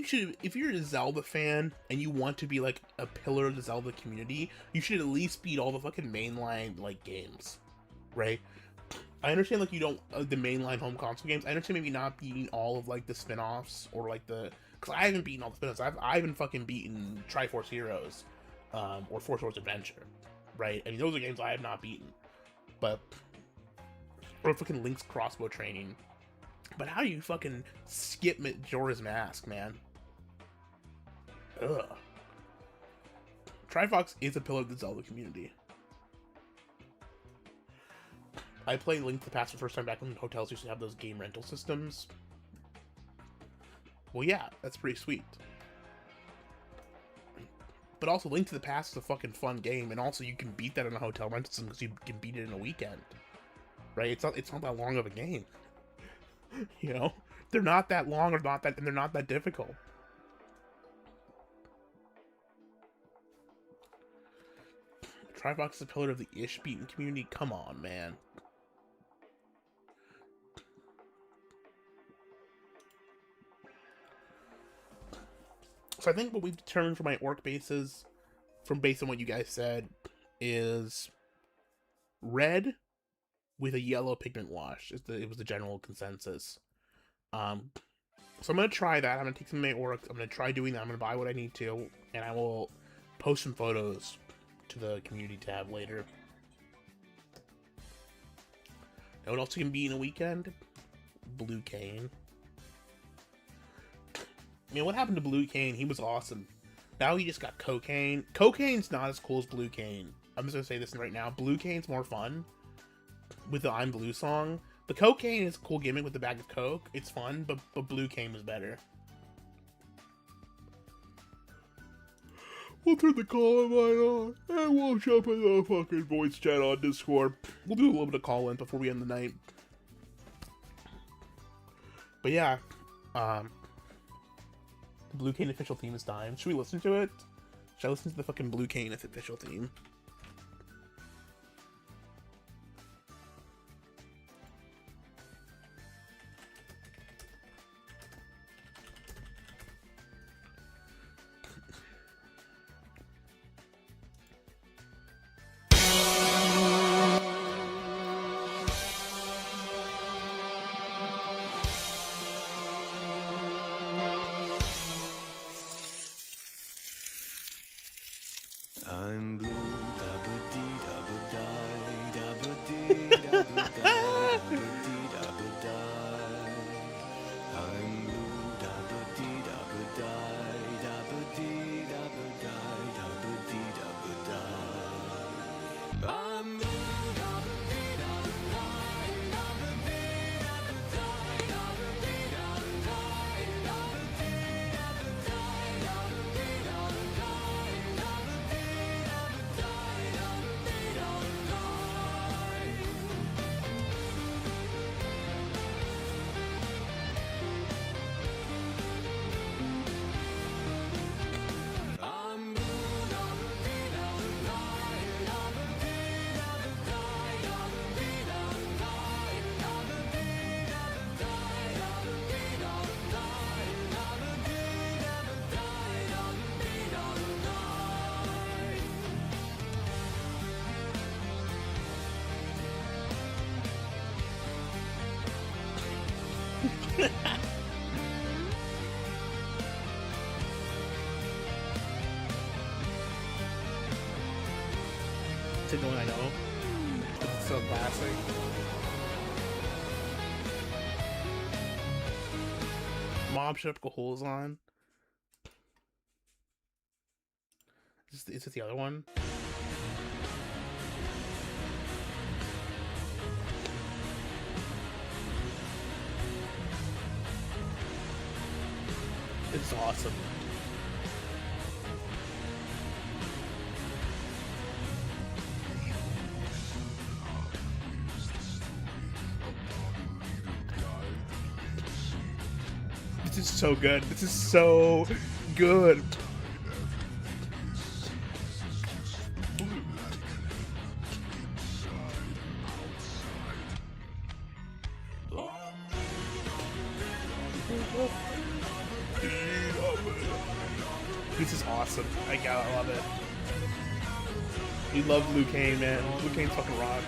Speaker 1: should, if you're a Zelda fan and you want to be, like, a pillar of the Zelda community, you should at least beat all the fucking mainline, like, games, right? I understand, like, you don't, the mainline home console games, I understand maybe not beating all of, like, the spin-offs, or, like, because I haven't beaten all the spin-offs. I haven't fucking beaten Triforce Heroes, or Four Swords Adventure, right? I mean, those are games I have not beaten, but, or fucking Link's Crossbow Training. But how do you fucking skip Majora's Mask, man? Ugh. Trifox is a pillar of the Zelda community. I played Link to the Past for the first time back when hotels used to have those game rental systems. Well, yeah, that's pretty sweet. But also, Link to the Past is a fucking fun game, and also you can beat that in a hotel rental system because you can beat it in a weekend. Right? It's not that long of a game. You know? They're not that long and they're not that difficult. Trifox is a pillar of the ish beaten community. Come on, man. So I think what we've determined for my orc bases from based on what you guys said, is red with a yellow pigment wash. It was the general consensus. So I'm gonna try that. I'm gonna take some of my orcs. I'm gonna try doing that. I'm gonna buy what I need to, and I will post some photos to the community tab later. Know what else you can be in a weekend? Blue Cane. Man, what happened to Blue Cane? He was awesome. Now he just got Cocaine. Cocaine's not as cool as Blue Cane. I'm just gonna say this right now. Blue Cane's more fun with the I'm Blue song. The Cocaine is a cool gimmick with the bag of Coke. It's fun, but Blue Cane was better. We'll turn the call-in line on, and we'll jump in the fucking voice chat on Discord. We'll do a little bit of call-in before we end the night. But yeah, Blue Cane official theme is time. Should we listen to it? Should I listen to the fucking Blue Cane official theme?
Speaker 2: I'm blue, da-ba-dee, da-ba-die, da-ba-dee, da-ba-die, da-ba-dee, da-ba-die. I'm blue, da-ba-dee, da-ba-die, da-ba-dee, da-ba-die, da-ba-dee, da-ba-die. I'm blue, da-ba-dee, da-ba-die, da-ba-dee, da-ba-die, da-ba-dee, da-ba-die, da-ba-dee, da-ba-die, da-ba-dee, da-ba-die.
Speaker 1: It's the one I know. It's so classic. Mob shut up Gahoole's on. Is this the other one? It's awesome. This is so good. This is so good. This is awesome. I love it. We love Blue Cane, man. Blue Cane fucking rocks.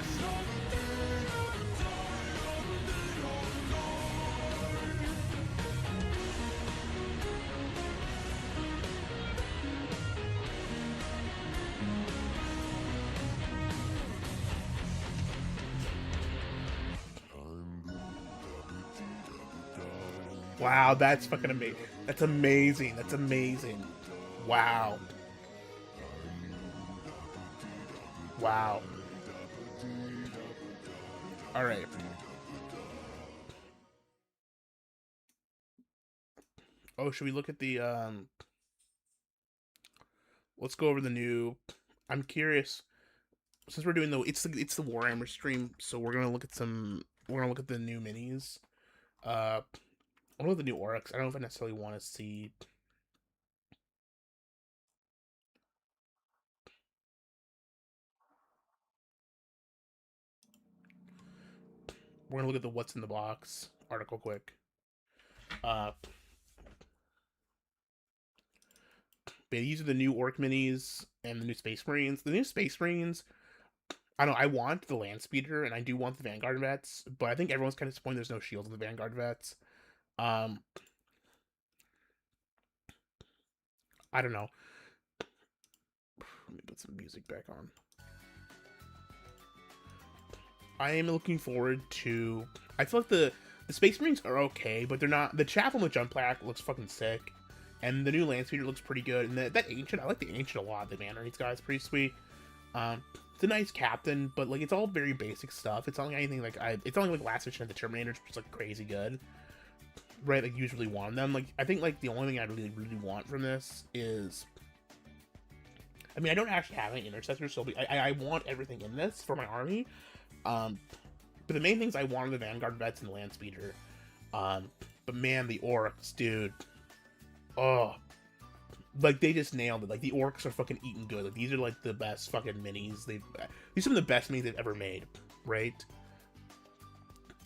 Speaker 1: Wow, that's fucking amazing. That's amazing. That's amazing. Wow. Wow. All right. Oh, should we look at the let's go over the new. I'm curious, since we're doing it's the Warhammer stream, so we're gonna look at the new minis. I don't know the new Oryx. I don't know if I necessarily want to see. We're gonna look at the what's in the box article quick. But these are the new Orc minis and the new Space Marines. The new Space Marines, I don't know, I want the Land Speeder and I do want the Vanguard vets, but I think everyone's kind of disappointed there's no shields in the Vanguard vets. Um, I don't know. Let me put some music back on. I am looking forward to. I feel like the Space Marines are okay, but they're not. The Chaplain with Jump Pack looks fucking sick, and the new Land Speeder looks pretty good. And that Ancient, I like the Ancient a lot. The Manor guy's pretty sweet. It's a nice captain, but like it's all very basic stuff. It's not like anything like it's only like last edition of the Terminators, which is like crazy good, right? Like usually want them. Like I think like the only thing I really want from this is. I mean, I don't actually have any intercessors, so I want everything in this for my army. But the main things I want are the Vanguard vets and the Land Speeder. But man, the Orcs, dude. Oh. Like, they just nailed it. Like, the Orcs are fucking eating good. Like, these are, like, the best fucking minis these are some of the best minis they've ever made, right?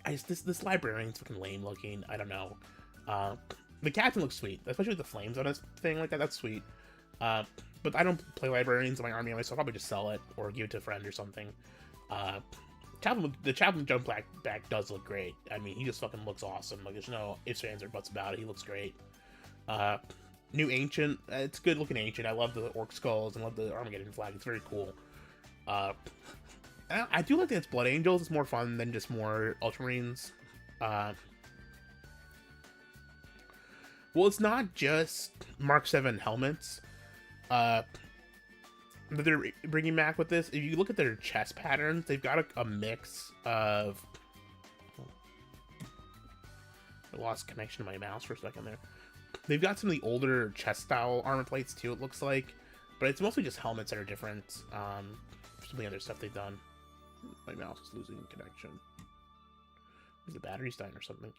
Speaker 1: This Librarian's fucking lame looking. I don't know. The Captain looks sweet, especially with the flames on his thing like that. That's sweet. But I don't play Librarians in my army anyway, so I'll probably just sell it or give it to a friend or something. The Chaplain Jump back does look great. I mean, he just fucking looks awesome. Like, there's no ifs, ands, or buts about it. He looks great. New Ancient. It's good looking Ancient. I love the Orc Skulls and love the Armageddon flag. It's very cool. I do like that it's Blood Angels. It's more fun than just more Ultramarines. Well, it's not just Mark 7 helmets. That they're bringing back with this. If you look at their chest patterns, they've got a mix of. I lost connection to my mouse for a second there. They've got some of the older chest style armor plates too. It looks like, but it's mostly just helmets that are different. Some of the other stuff they've done. My mouse is losing connection. The battery's dying or something.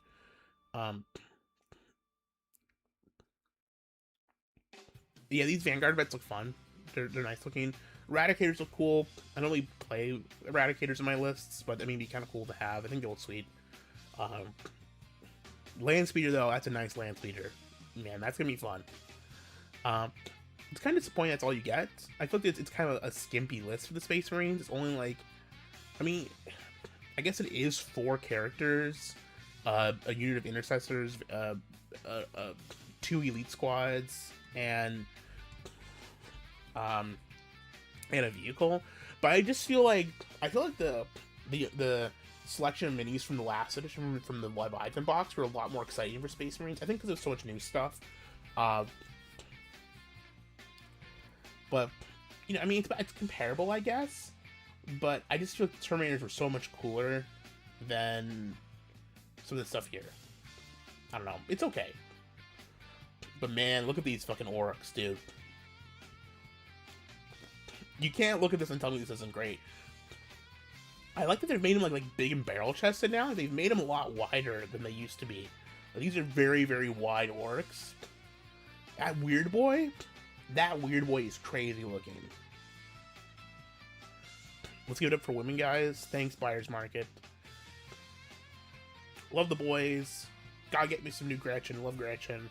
Speaker 1: Yeah, these Vanguard vets look fun. They're nice looking. Eradicators look cool. I don't really play Eradicators in my lists, but I mean, it'd be kind of cool to have. I think they look sweet. Land Speeder, though, that's a nice Land Speeder. Man, that's gonna be fun. It's kind of disappointing that's all you get. I feel like it's kind of a skimpy list for the Space Marines. It's only like, I mean, I guess it is 4 characters, a unit of intercessors, 2 elite squads, and a vehicle. But I just feel like the selection of minis from the last edition from the Leviathan box were a lot more exciting for Space Marines. I think because there's so much new stuff. But you know, I mean, it's comparable, I guess. But I just feel like the Terminators were so much cooler than some of the stuff here. I don't know. It's okay. But man, look at these fucking Orcs, dude. You can't look at this and tell me this isn't great. I like that they've made them like big and barrel chested now. They've made them a lot wider than they used to be. These are very, very wide Orcs. That Weird Boy is crazy looking. Let's give it up for women, guys. Thanks, Buyer's Market. Love the boys. Gotta get me some new Gretchen. Love Gretchen.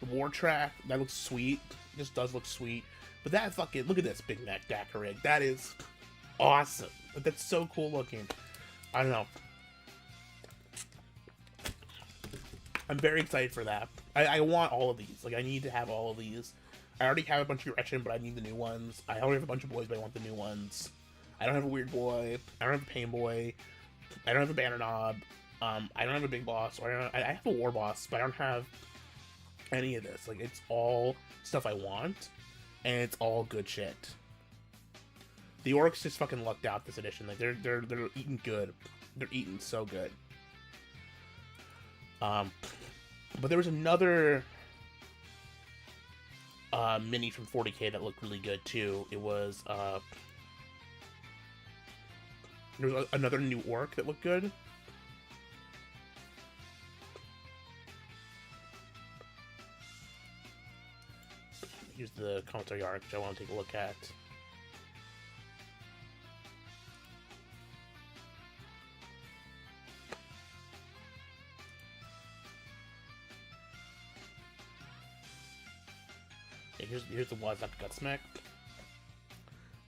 Speaker 1: The War Track, that looks sweet. Just does look sweet. But that fucking, look at this big neck Dakar rig. That is awesome. That's so cool looking. I don't know. I'm very excited for that. I want all of these. Like, I need to have all of these. I already have a bunch of Gretchen, but I need the new ones. I already have a bunch of boys, but I want the new ones. I don't have a Weird Boy. I don't have a Pain Boy. I don't have a Banner Knob. I don't have a Big Boss. Or I have a War Boss, but I don't have any of this. Like, it's all stuff I want, and it's all good shit. The Orcs just fucking lucked out this edition. Like, they're eating good. They're eating so good. But there was another mini from 40K that looked really good too. It was there was another new Orc that looked good. Here's the commentary arc, which I want to take a look at. Yeah, here's the Wasaka Gutsmack.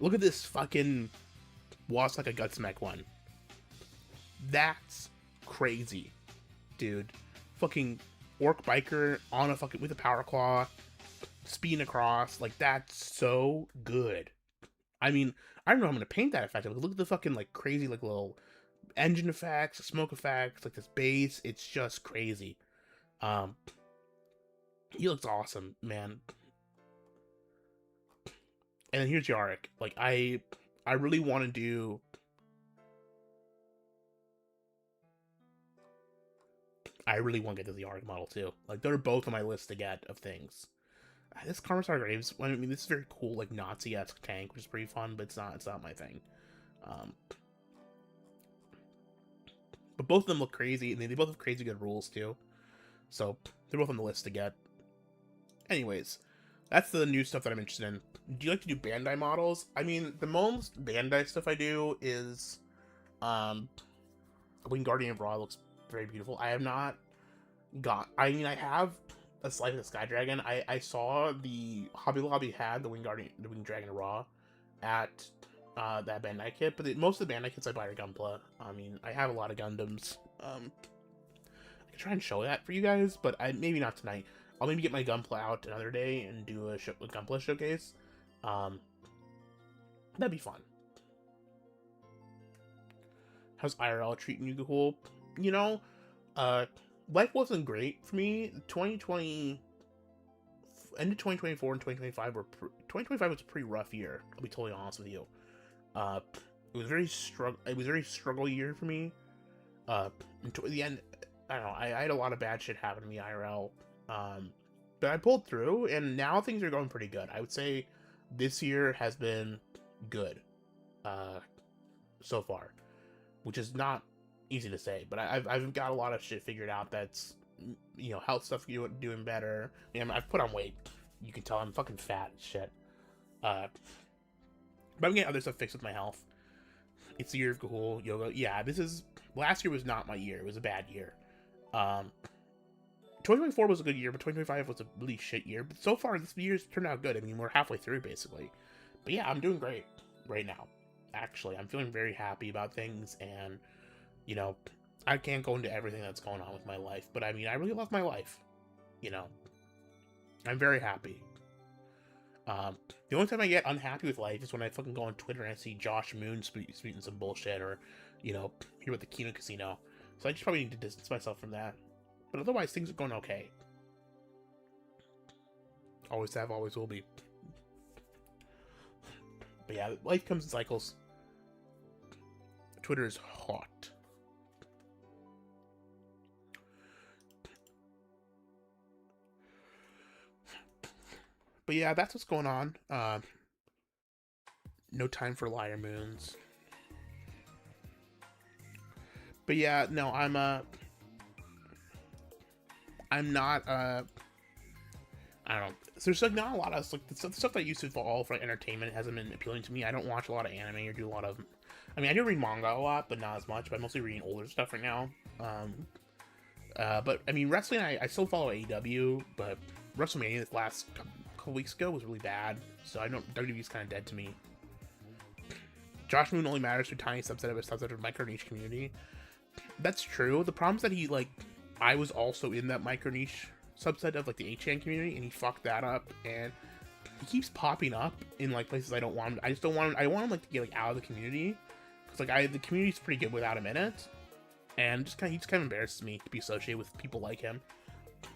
Speaker 1: Look at this fucking Wasaka Gutsmack one. That's crazy, dude. Fucking orc biker on a fucking with a power claw, speeding across. Like, that's so good. I mean, I don't know how I'm gonna paint that effect. Look at the fucking like crazy like little engine effects, smoke effects, like this bass. It's just crazy. He looks awesome, man. And then here's Yarick. Like, I really want to do. I really want to get to the Yarick model too. Like, they're both on my list to get of things. This Commissar Graves, I mean, this is very cool, like Nazi-esque tank, which is pretty fun, but it's not my thing. But both of them look crazy, and they both have crazy good rules too. So they're both on the list to get. Anyways, that's the new stuff that I'm interested in. Do you like to do Bandai models? I mean, the most Bandai stuff I do is, Wing Guardian of Ra looks very beautiful. I have not got. I mean, I have a Slice of the Sky Dragon. I saw the Hobby Lobby had the Wing Dragon of Ra at that Bandai kit, but most of the Bandai kits I buy are Gunpla. I mean, I have a lot of Gundams. I can try and show that for you guys, but maybe not tonight. I'll maybe get my Gunpla out another day and do a Gunpla showcase. That'd be fun. How's IRL treating you, Gahoole? You know, life wasn't great for me. 2020, end of 2024 and 2025 2025 was a pretty rough year. I'll be totally honest with you. It was very struggle year for me. Until the end, I don't know. I had a lot of bad shit happen to me IRL. But I pulled through, and now things are going pretty good. I would say this year has been good, so far, which is not easy to say. But I've got a lot of shit figured out. That's, you know, health stuff doing better. I mean, I've put on weight. You can tell I'm fucking fat as shit. But I'm getting other stuff fixed with my health. It's the year of Gahoole yoga. Yeah, last year was not my year. It was a bad year. 2024 was a good year, but 2025 was a really shit year. But so far, this year's turned out good. I mean, we're halfway through, basically. But yeah, I'm doing great right now. Actually, I'm feeling very happy about things, and, you know, I can't go into everything that's going on with my life, but I mean, I really love my life. You know, I'm very happy. The only time I get unhappy with life is when I fucking go on Twitter and I see Josh Moon speaking some bullshit, or, you know, here with the Kino Casino. So I just probably need to distance myself from that. But otherwise, things are going okay. Always have, always will be. But yeah, life comes in cycles. Twitter is hot. But yeah, that's what's going on. No time for liar moons. But yeah, no, I'm not, I don't know. So there's like not a lot of, like, the stuff that I used to follow for entertainment hasn't been appealing to me. I don't watch a lot of anime or do a lot of, I mean, I do read manga a lot, but not as much. But I'm mostly reading older stuff right now. But I mean, wrestling, I still follow AEW, but WrestleMania this last couple weeks ago was really bad. So I know WWE's kind of dead to me. Josh Moon only matters to a tiny subset of micro niche community. That's true. The problem is that he, like, I was also in that micro niche subset of, like, the 8chan community, and he fucked that up, and he keeps popping up in, like, places I don't want him. I just don't want him. I want him, like, to get, like, out of the community, because, like, the community's pretty good without him in it, and he just kind of embarrasses me to be associated with people like him.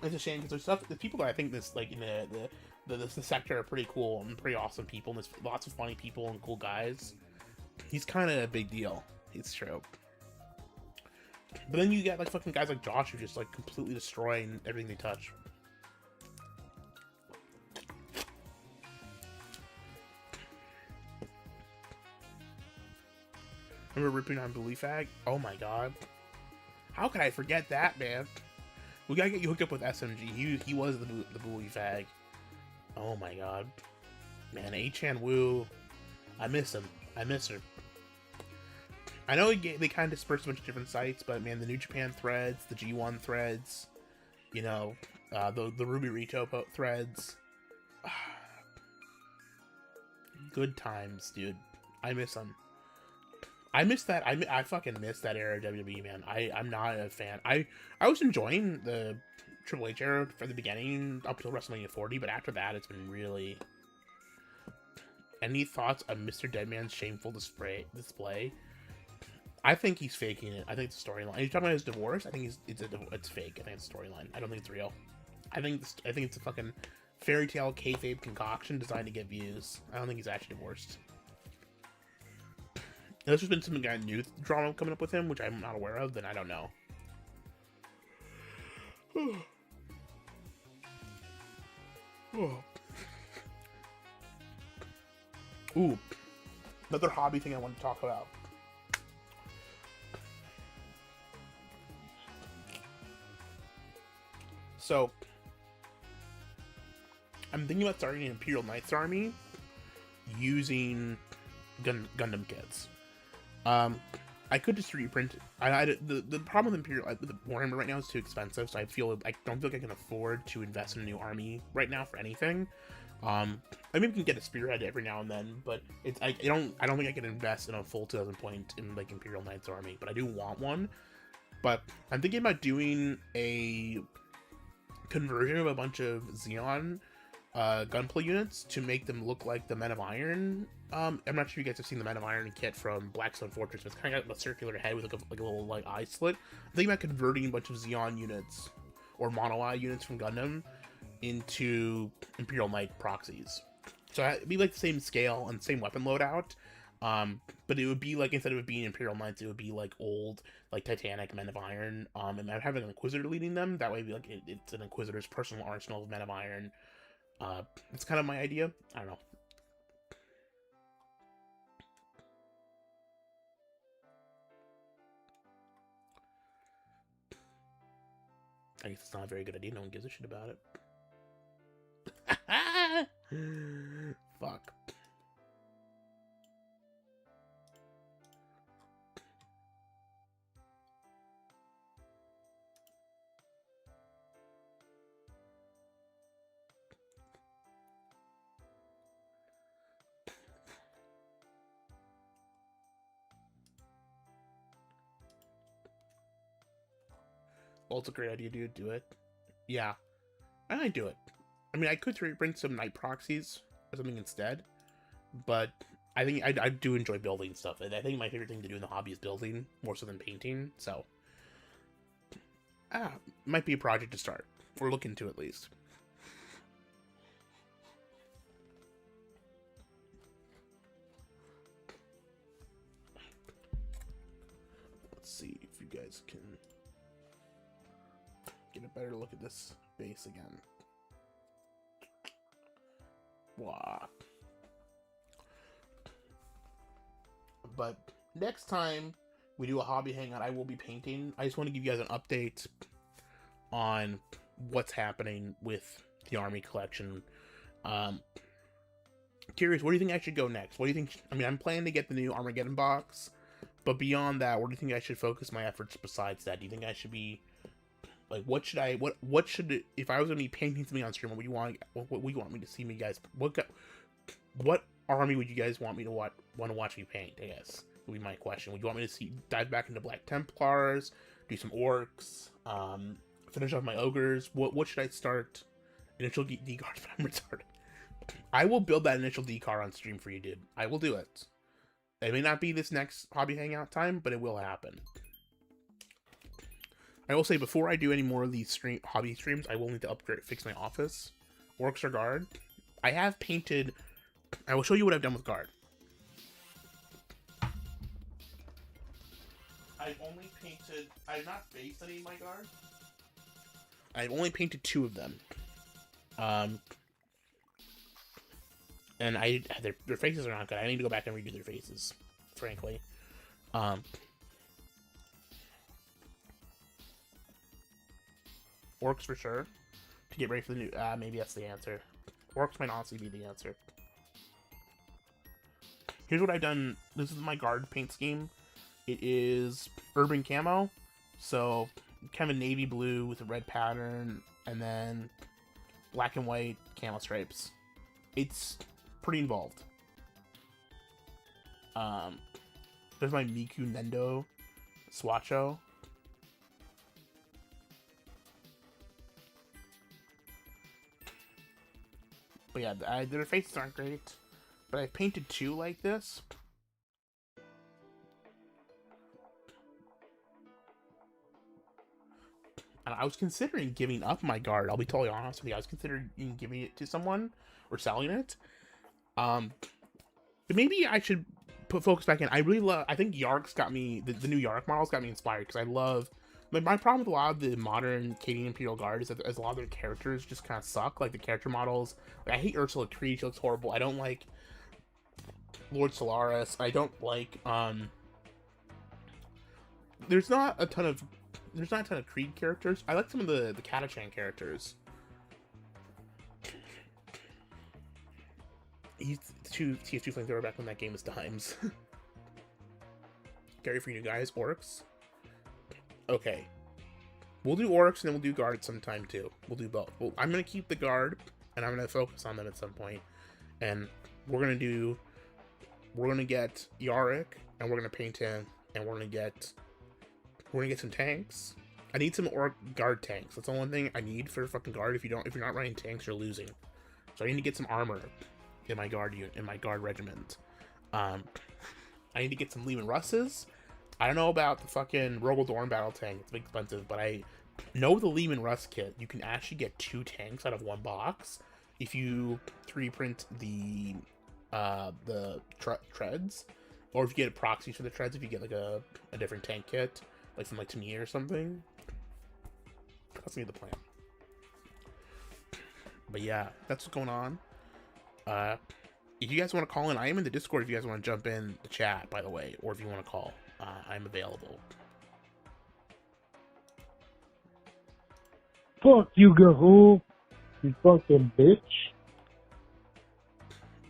Speaker 1: It's a shame, because the people that I think this, like, in the sector are pretty cool and pretty awesome people, and there's lots of funny people and cool guys. He's kind of a big deal. It's true. But then you get, like, fucking guys like Josh who just, like, completely destroying everything they touch. Remember ripping on Bully Fag? Oh my god. How could I forget that, man? We gotta get you hooked up with SMG. He was the Bully Fag. Oh my god. Man, A-Chan Woo. I miss him. I miss her. I know they kind of dispersed a bunch of different sites, but man, the New Japan threads, the G1 threads, you know, the Ruby Rito threads. Good times, dude. I miss them. I miss that. I fucking miss that era of WWE, man. I'm not a fan. I was enjoying the Triple H era from the beginning up till WrestleMania 40, but after that, it's been really. Any thoughts on Mr. Deadman's shameful display? I think he's faking it. I think it's a storyline. Are you talking about his divorce? I think it's fake. I think it's a storyline. I don't think it's real. I think it's a fucking fairy tale kayfabe concoction designed to get views. I don't think he's actually divorced. Unless there's been some kind of new drama coming up with him, which I'm not aware of, then I don't know. Ooh, another hobby thing I want to talk about. So, I'm thinking about starting an Imperial Knights army using Gundam kits. I could just reprint. The problem with Imperial with Warhammer right now is too expensive, so I don't feel like I can afford to invest in a new army right now for anything. I maybe we can get a spearhead every now and then, but it's I don't think I can invest in a full 2,000 point in like Imperial Knights army, but I do want one. But I'm thinking about doing a conversion of a bunch of Xeon gunpla units to make them look like the Men of Iron. I'm not sure you guys have seen the Men of Iron kit from Blackstone Fortress. It's kind of got a circular head with like a little like eye slit. I'm thinking about converting a bunch of Xeon units or Mono Eye units from Gundam into Imperial Knight proxies. So it'd be like the same scale and same weapon loadout. But it would be like, instead of it being Imperial Knights, it would be like old, like Titanic Men of Iron. And I'm having an Inquisitor leading them. That way, like it's an Inquisitor's personal arsenal of Men of Iron. It's kind of my idea. I don't know. I guess it's not a very good idea. No one gives a shit about it. Fuck. Well, it's a great idea, dude. Do it. Yeah. I might do it. I mean, I could bring some night proxies or something instead, but I think I do enjoy building stuff. And I think my favorite thing to do in the hobby is building more so than painting. So, might be a project to start or look into at least. Let's see if you guys can get a better look at this base again. Wow. But next time we do a hobby hangout, I will be painting. I just want to give you guys an update on what's happening with the army collection. Curious, where do you think I should go next? What do you think? I mean, I'm planning to get the new Armageddon box, but beyond that, where do you think I should focus my efforts besides that? Do you think I should be like, what should if I was gonna be painting something on stream, what would you want me to see me guys? What army would you guys want me to want to watch me paint? I guess would be my question. Would you want me to dive back into Black Templars, do some orcs, finish off my ogres? What should I start? Initial decard if I'm retarded. I will build that initial decar on stream for you, dude. I will do it. It may not be this next hobby hangout time, but it will happen. I will say, before I do any more of these hobby streams, I will need to fix my office. Orcs or guard. I have painted. I will show you what I've done with guard. I've only painted. I have not based any of my guard. I've only painted 2 of them. And their faces are not good. I need to go back and redo their faces, frankly. Orcs for sure. To get ready for the new... maybe that's the answer. Orcs might honestly be the answer. Here's what I've done. This is my guard paint scheme. It is urban camo. So, kind of navy blue with a red pattern. And then black and white camo stripes. It's pretty involved. Um, there's my Miku Nendo Swatcho. But yeah, their faces aren't great. But I painted 2 like this. And I was considering giving up my guard. I'll be totally honest with you. I was considering giving it to someone or selling it. But maybe I should put focus back in. I really love. I think Yark's got me. The new Yark models got me inspired because I love. Like, my problem with a lot of the modern Canadian Imperial Guard is that a lot of their characters just kind of suck. Like the character models. Like, I hate Ursula Creed. She looks horrible. I don't like Lord Solaris. I don't like. There's not a ton of Creed characters. I like some of the Catachan characters. He's TF2 flamethrower back when that game was dimes. Gary for you guys, orcs. Okay, we'll do orcs and then we'll do guard sometime too. We'll do both. Well, I'm gonna keep the guard and I'm gonna focus on them at some point. And we're gonna get Yarick and we're gonna paint him and we're gonna get some tanks. I need some orc guard tanks. That's the only thing I need for fucking guard. If you're not running tanks, you're losing. So I need to get some armor in my guard unit, in my guard regiment. I need to get some Lehman Russes. I don't know about the fucking Rogaldorn battle tank. It's expensive, but I know the Lehman Russ kit. You can actually get 2 tanks out of 1 box if you 3-print the treads, or if you get proxies for the treads. If you get like a different tank kit, like from like Tamiya or something. That's gonna be the plan. But yeah, that's what's going on. If you guys want to call in, I am in the Discord if you guys want to jump in the chat, by the way, or if you want to call, I'm available.
Speaker 3: Fuck you, Gahoole. You fucking bitch.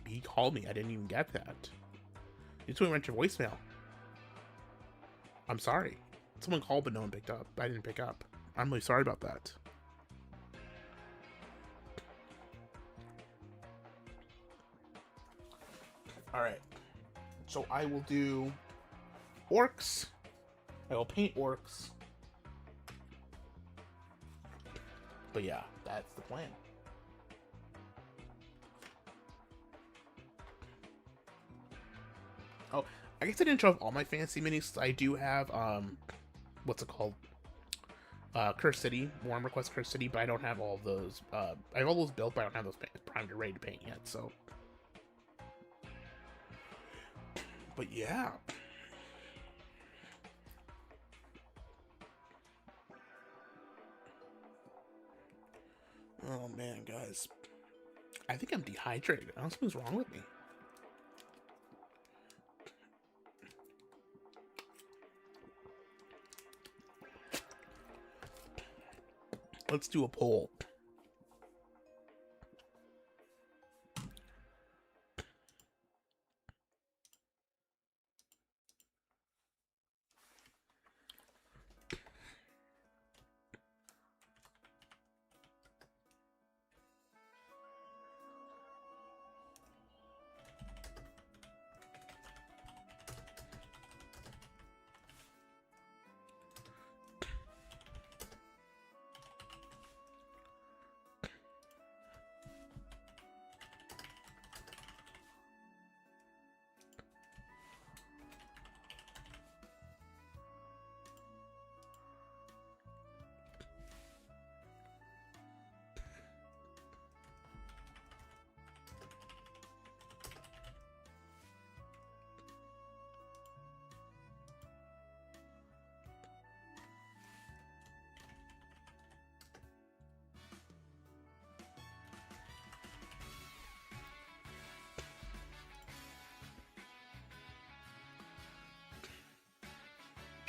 Speaker 1: He called me. I didn't even get that. You just went your voicemail. I'm sorry. Someone called, but no one picked up. I didn't pick up. I'm really sorry about that. Alright. So I will do orcs. I will paint orcs. But yeah, that's the plan. Oh, I guess I didn't show off all my fantasy minis. I do have, what's it called? Curse City, Warhammer Quest Curse City, but I don't have all of those. I have all those built, but I don't have those primed or ready to paint yet, so. But yeah. Oh man, guys. I think I'm dehydrated. I don't know what's wrong with me. Let's do a poll.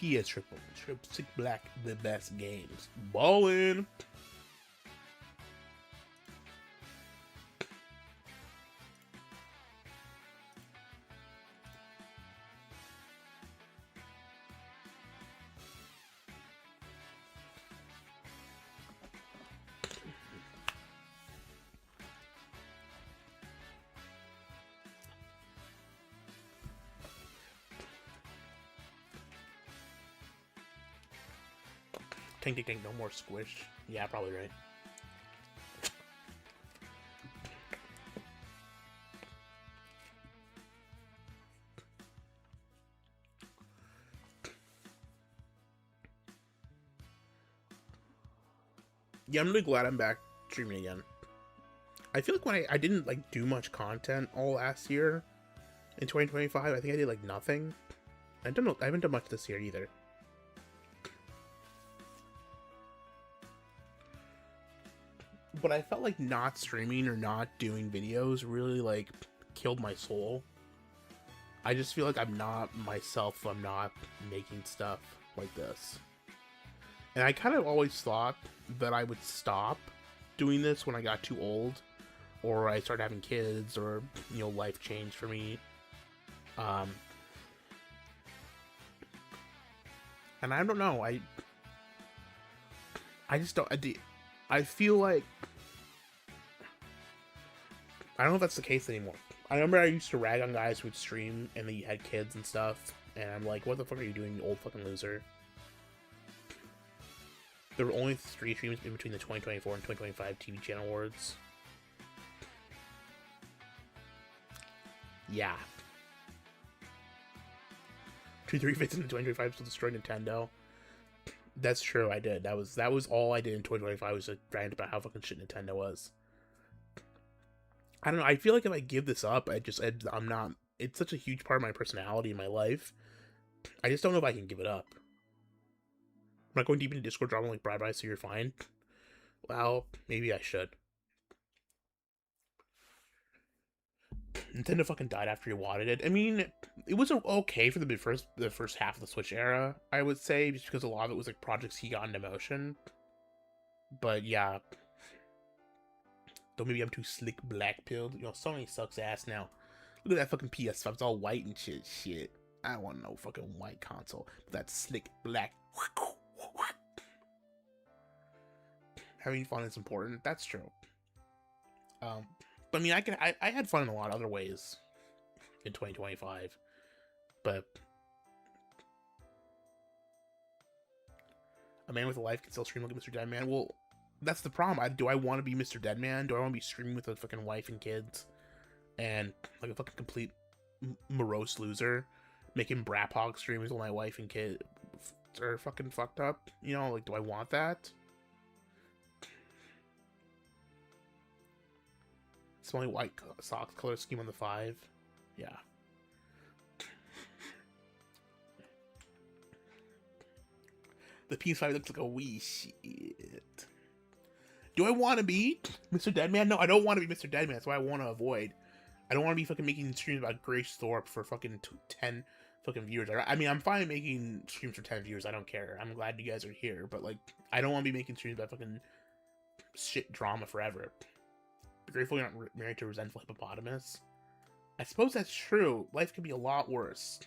Speaker 1: PS Triple Six Black, the best games. Ballin'. Tank, tank, tank, no more squish. Yeah, probably right. Yeah, I'm really glad I'm back streaming again. I feel like when I didn't like do much content all last year in 2025, I think I did like nothing. I don't know. I haven't done much this year either. But I felt like not streaming or not doing videos really like killed my soul. I just feel like I'm not myself. I'm not making stuff like this. And I kind of always thought that I would stop doing this when I got too old, or I started having kids, or, you know, life changed for me. And I don't know. I just don't. I feel like I don't know if that's the case anymore. I remember I used to rag on guys who would stream and they had kids and stuff, and I'm like, what the fuck are you doing, you old fucking loser? There were only 3 streams in between the 2024 and 2025 TV Channel Awards. Yeah. 2-3 fits in the 2025 to destroy Nintendo. That's true, I did. That was all I did in 2025 was like rant about how fucking shit Nintendo was. I don't know, I feel like if I give this up, I'm not, it's such a huge part of my personality in my life. I just don't know if I can give it up. I'm not going deep into Discord drama like Bye-Bye, so you're fine. Well, maybe I should. Nintendo fucking died after you wanted it. I mean, it was okay for the first half of the Switch era, I would say, just because a lot of it was like projects he got into motion. But yeah. Though maybe I'm too slick black-pilled. You know, Sony sucks ass now. Look at that fucking PS5. It's all white and shit. I don't want no fucking white console. That slick black. Having fun is important. That's true. But I mean, I had fun in a lot of other ways in 2025. But a man with a life can still stream like Mr. Deadman. Well, that's the problem. Do I want to be Mr. Deadman? Do I want to be streaming with a fucking wife and kids and like a fucking complete morose loser making Brap Hog streams while my wife and kid are fucking fucked up? You know, like, do I want that? Smelly white socks color scheme on the 5. Yeah. The PS5 looks like a Wii shit. Do I want to be Mr. Deadman? No, I don't want to be Mr. Deadman. That's what I want to avoid. I don't want to be fucking making streams about Grace Thorpe for fucking 10 fucking viewers. I mean, I'm fine making streams for 10 viewers. I don't care. I'm glad you guys are here. But, like, I don't want to be making streams about fucking shit drama forever. Be grateful you're not married to a resentful hippopotamus. I suppose that's true. Life could be a lot worse.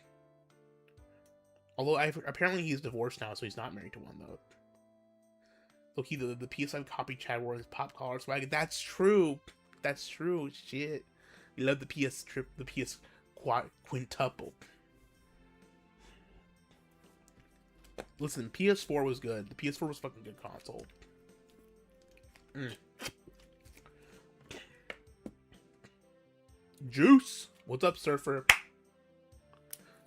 Speaker 1: Although, apparently he's divorced now, so he's not married to one, though. Look, the PS5 copy Chad wore his pop collar swag. That's true. That's true. Shit. We love the PS quintuple. Listen, PS4 was good. The PS4 was fucking good console. Juice! What's up, Surfer?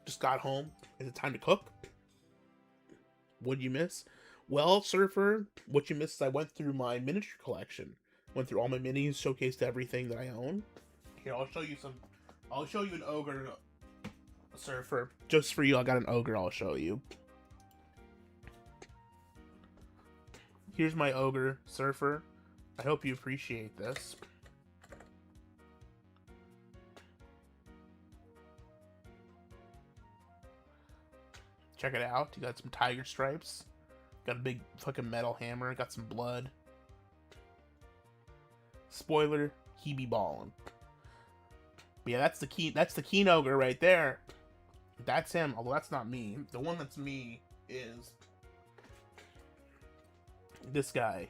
Speaker 1: Just got home. Is it time to cook? What'd you miss? Well, Surfer, what you missed is I went through my miniature collection. Went through all my minis, showcased everything that I own. Here, I'll show you an ogre, Surfer. Just for you, I got an ogre I'll show you. Here's my ogre, Surfer. I hope you appreciate this. Check it out. You got some tiger stripes. Got a big fucking metal hammer. Got some blood. Spoiler, he be ballin'. But yeah, that's the Keen Ogre right there. That's him, although that's not me. The one that's me is this guy.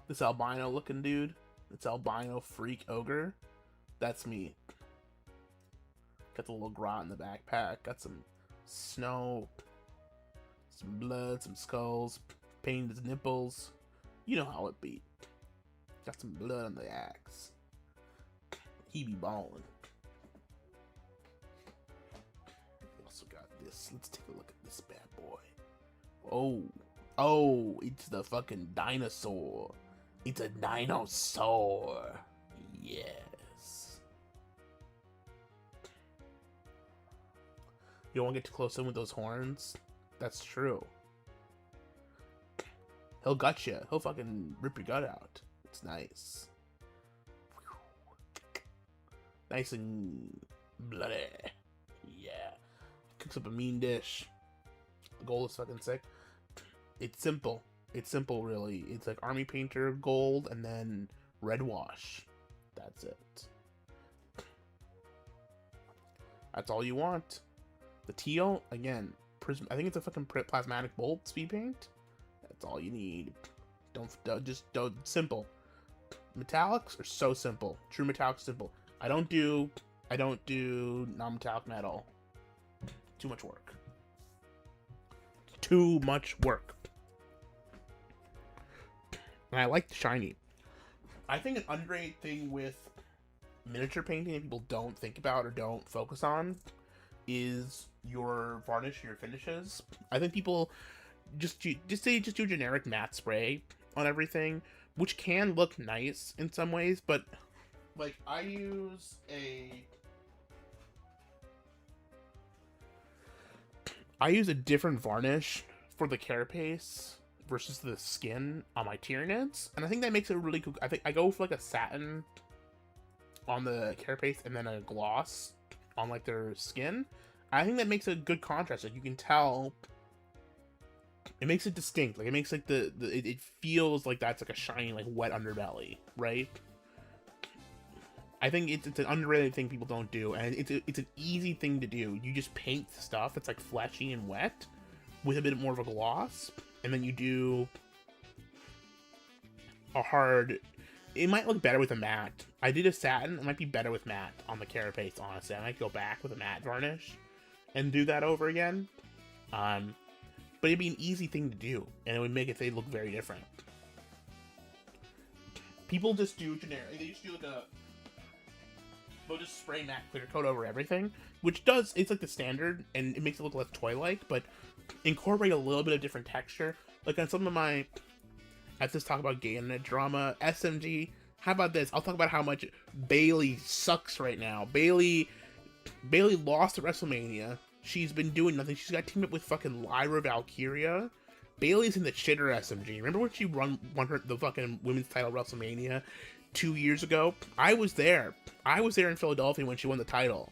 Speaker 1: This albino looking dude. This albino freak ogre. That's me. Got the little grot in the backpack. Got some snow. Some blood, some skulls. painted his nipples. You know how it be. Got some blood on the axe. He be ballin'. We also got this. Let's take a look at this bad boy. Oh, it's the fucking dinosaur. It's a dinosaur. Yes. You don't want to get too close in with those horns? That's true. He'll gut you. He'll fucking rip your gut out. It's nice. Nice and bloody. Yeah. Cooks up a mean dish. The gold is fucking sick. It's simple. It's simple, really. It's like army painter gold and then red wash. That's it. That's all you want. The teal, again, prism. I think it's a fucking plasmatic bolt speed paint. That's all you need. Don't simple. Metallics are so simple. True metallics simple. I don't do non-metallic metal. Too much work. Too much work. And I like the shiny. I think an underrated thing with miniature painting that people don't think about or don't focus on is your varnish, your finishes. I think people just do generic matte spray on everything, which can look nice in some ways, but like I use a different varnish for the carapace versus the skin on my Tyranids, and I think that makes it really cool. I think I go for like a satin on the carapace and then a gloss on like their skin. I think that makes a good contrast. Like you can tell, it makes it distinct. Like it makes like it feels like that's like a shiny like wet underbelly, right? I think it's an underrated thing people don't do, and it's an easy thing to do. You just paint stuff that's like fleshy and wet with a bit more of a gloss, and then you do a hard. It might look better with a matte. I did a satin. It might be better with matte on the carapace, honestly. I might go back with a matte varnish and do that over again. But it'd be an easy thing to do, and it would make they look very different. People just do generic. They just do like a. They'll just spray matte clear coat over everything, which does, it's like the standard, and it makes it look less toy-like, but incorporate a little bit of different texture. Like on some of my, I just talk about gay internet drama, SMG, how about this? I'll talk about how much Bailey sucks right now. Bailey lost at WrestleMania. She's been doing nothing. She's got teamed up with fucking Lyra Valkyria. Bailey's in the shitter SMG. Remember when she won the fucking women's title at WrestleMania 2 years ago? I was there. I was there in Philadelphia when she won the title.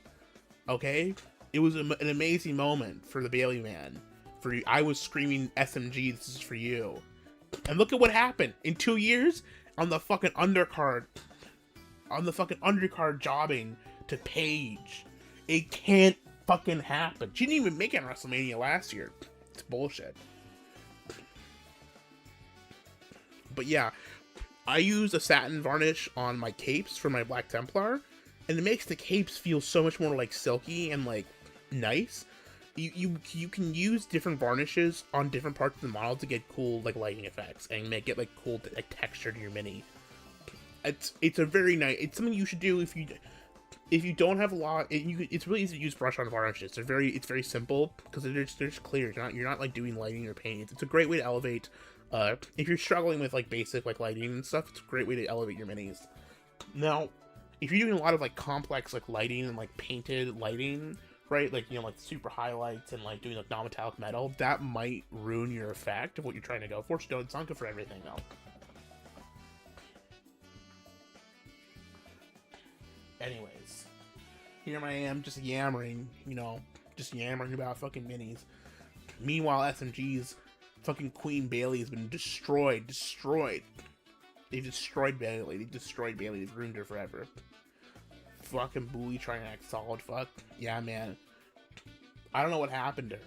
Speaker 1: Okay? It was an amazing moment for the Bailey man. I was screaming, SMG, this is for you. And look at what happened. In 2 years, on the fucking undercard jobbing to Paige. It can't fucking happen. She didn't even make it on WrestleMania last year. It's bullshit. But yeah, I use a satin varnish on my capes for my Black Templar, and it makes the capes feel so much more like silky and like nice. You can use different varnishes on different parts of the model to get cool like lighting effects and make it like cool like texture to your mini. It's a very nice. It's something you should do if you don't have a lot. It's really easy to use brush on varnishes. It's very simple because they're just clear. You're not like doing lighting or paint. It's a great way to elevate. If you're struggling with like basic like lighting and stuff, it's a great way to elevate your minis. Now, if you're doing a lot of like complex like lighting and like painted lighting, right? Like, you know, like super highlights and like doing like non-metallic metal, that might ruin your effect of what you're trying to go for. So it's not good for everything though. Anyways, here I am just yammering, just yammering about fucking minis. Meanwhile, SMG's fucking Queen Bailey has been destroyed. They destroyed Bailey. They've ruined her forever. Fucking Bully trying to act solid. Fuck. Yeah, man. I don't know what happened to her.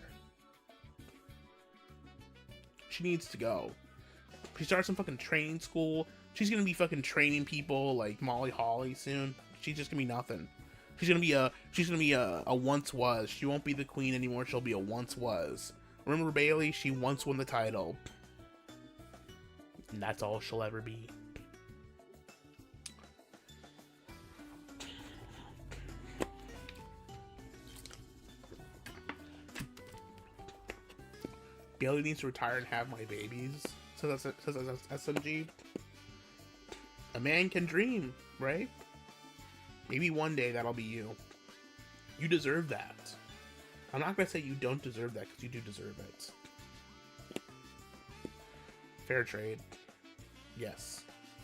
Speaker 1: She needs to go. She starts some fucking training school. She's gonna be fucking training people like Molly Holly soon. She's just gonna be nothing. She's gonna be a once was. She won't be the queen anymore. She'll be a once was. Remember Bailey? She once won the title. And that's all she'll ever be. Bailey needs to retire and have my babies, says SMG. A man can dream, right? Maybe one day that'll be you. You deserve that. I'm not gonna say you don't deserve that, because you do deserve it. Fair trade. Yes.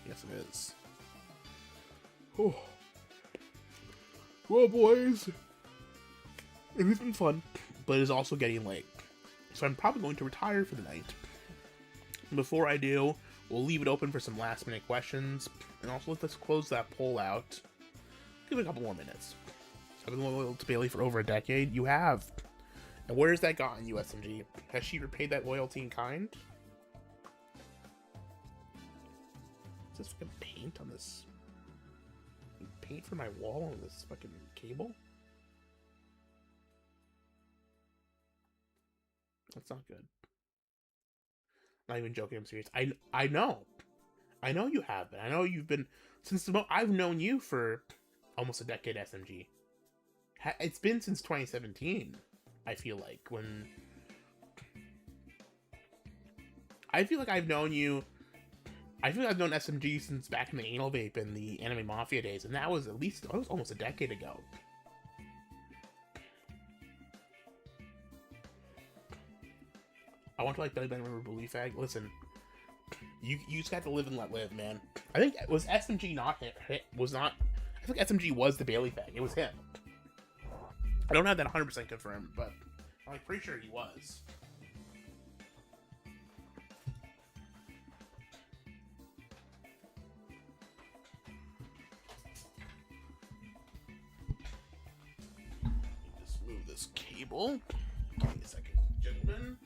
Speaker 1: Yes, it is. Oh. Well, boys. It has been fun, but it is also getting late. So I'm probably going to retire for the night. Before I do, we'll leave it open for some last minute questions. And also, let's close that poll out. Give it a couple more minutes. I've been loyal to Bailey for over a decade. You have. And where has that gotten you, SMG? Has she repaid that loyalty in kind? Is this fucking paint on this? Paint for my wall on this fucking cable? That's not good. Not even joking, I'm serious. I know. I know you have been. I know you've been since I've known you for almost a decade, SMG. It's been since 2017, I feel like, when I feel like I've known you. I feel like I've known SMG since back in the Anal Vape and the Anime Mafia days, and that was almost a decade ago. I want to like Belly Button Remember Bully Fag. Listen, you just got to live and let live, man. I think was SMG not hit was not. I think SMG was the Bailey Fag. It was him. I don't have that 100% confirmed, but I'm like pretty sure he was. Just move this cable. Give me a second, gentlemen.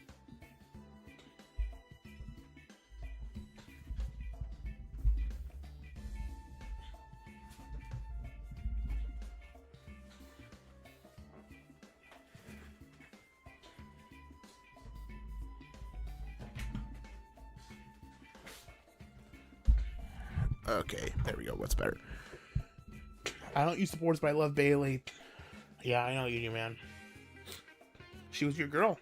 Speaker 1: Okay, there we go. What's better? I don't use supporters, but I love Bailey. Yeah, I know you do, man. She was your girl.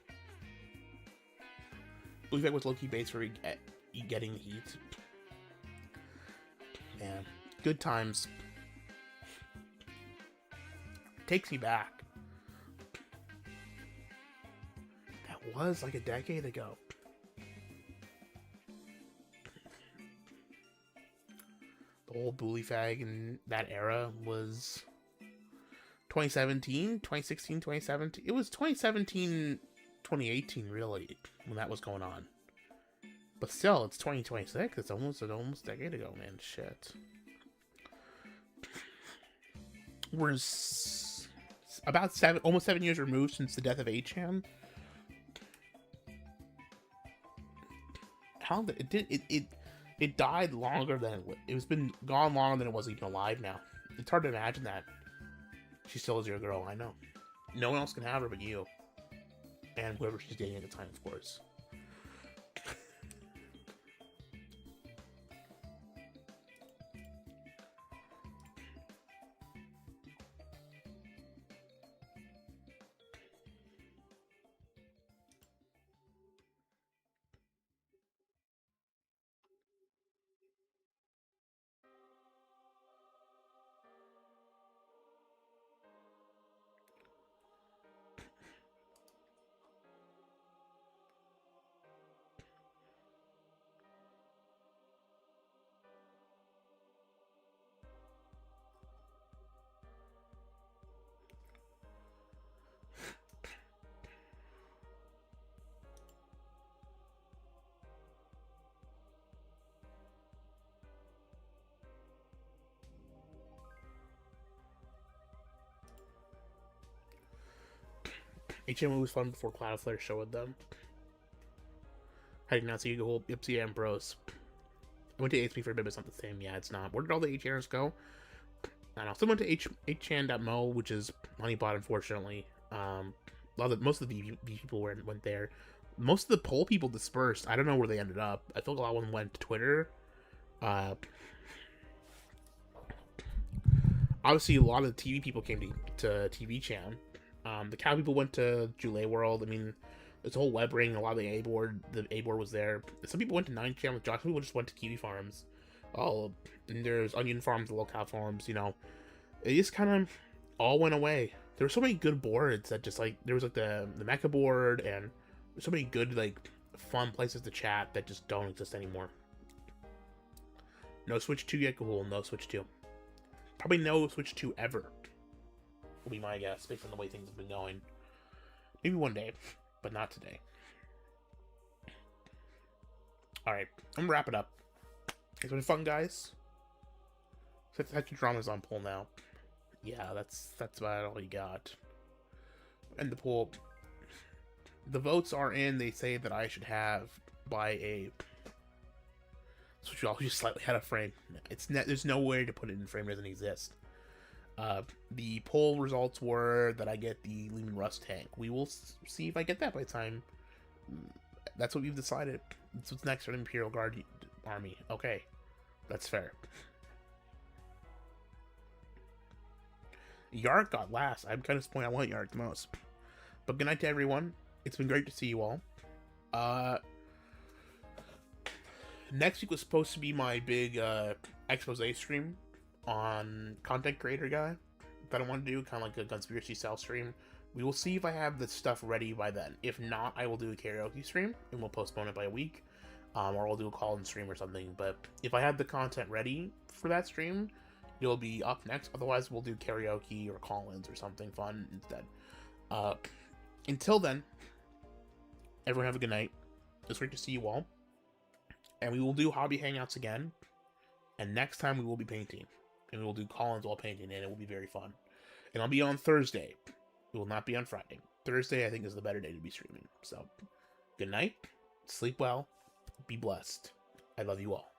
Speaker 1: Believe that was low-key base for getting the heat. Man, good times. Takes me back. That was like a decade ago. The whole bully fag in that era was 2017, 2016, 2017. It was 2017, 2018, really, when that was going on. But still, it's 2026. It's almost a decade ago, man. Shit. We're about almost 7 years removed since the death of 8chan. How did it died longer than it's been gone longer than it was even alive now. It's hard to imagine that. She still is your girl, I know. No one else can have her but you. And whoever she's dating at the time, of course. HM was fun before Cloudflare showed them. How did you not see Gahoole, Ipsy, and Bros? I went to HP for a bit, but it's not the same. Yeah, it's not. Where did all the HNers go? I don't know. Someone went to hchan.mo, which is Honeybot, unfortunately. Most of the V people went there. Most of the poll people dispersed. I don't know where they ended up. I feel like a lot of them went to Twitter. Obviously, a lot of the TV people came to TV Chan. The cow people went to Jule World. I mean, there's a whole web ring. A lot of the A board was there. Some people went to 9chan with Josh. Some people just went to Kiwi Farms. Oh, and there's Onion Farms, the local farms. You know, it just kind of all went away. There were so many good boards that just like there was like the Mecha board and so many good like fun places to chat that just don't exist anymore. No Switch 2 yet, Gahoole. No Switch 2. Probably no Switch 2 ever. Will be my guess based on the way things have been going. Maybe one day, but not today. Alright, I'm gonna wrap it up. It's been fun, guys. Statue Drama's on poll now. Yeah, that's about all you got. And the poll. The votes are in. They say that I should have by a Switch all just slightly out of frame. There's no way to put it in frame. It doesn't exist. The poll results were that I get the Lehman Russ tank. We will see if I get that by the time. That's what we've decided. That's what's next for the Imperial Guard Army. Okay, that's fair. Yark got last. I'm kind of disappointed. I want Yark the most. But good night to everyone. It's been great to see you all. Next week was supposed to be my big expose stream on content creator guy that I want to do, kind of like a conspiracy style stream. We will see if I have the stuff ready by then. If not, I will do a karaoke stream and we'll postpone it by a week, or we'll do a call-in stream or something. But if I have the content ready for that stream, it'll be up next. Otherwise, we'll do karaoke or call-ins or something fun instead. Until then, everyone have a good night. It's great to see you all. And we will do hobby hangouts again. And next time we will be painting. And we will do call-ins while painting, and it will be very fun. And I'll be on Thursday. It will not be on Friday. Thursday, I think, is the better day to be streaming. So, good night. Sleep well. Be blessed. I love you all.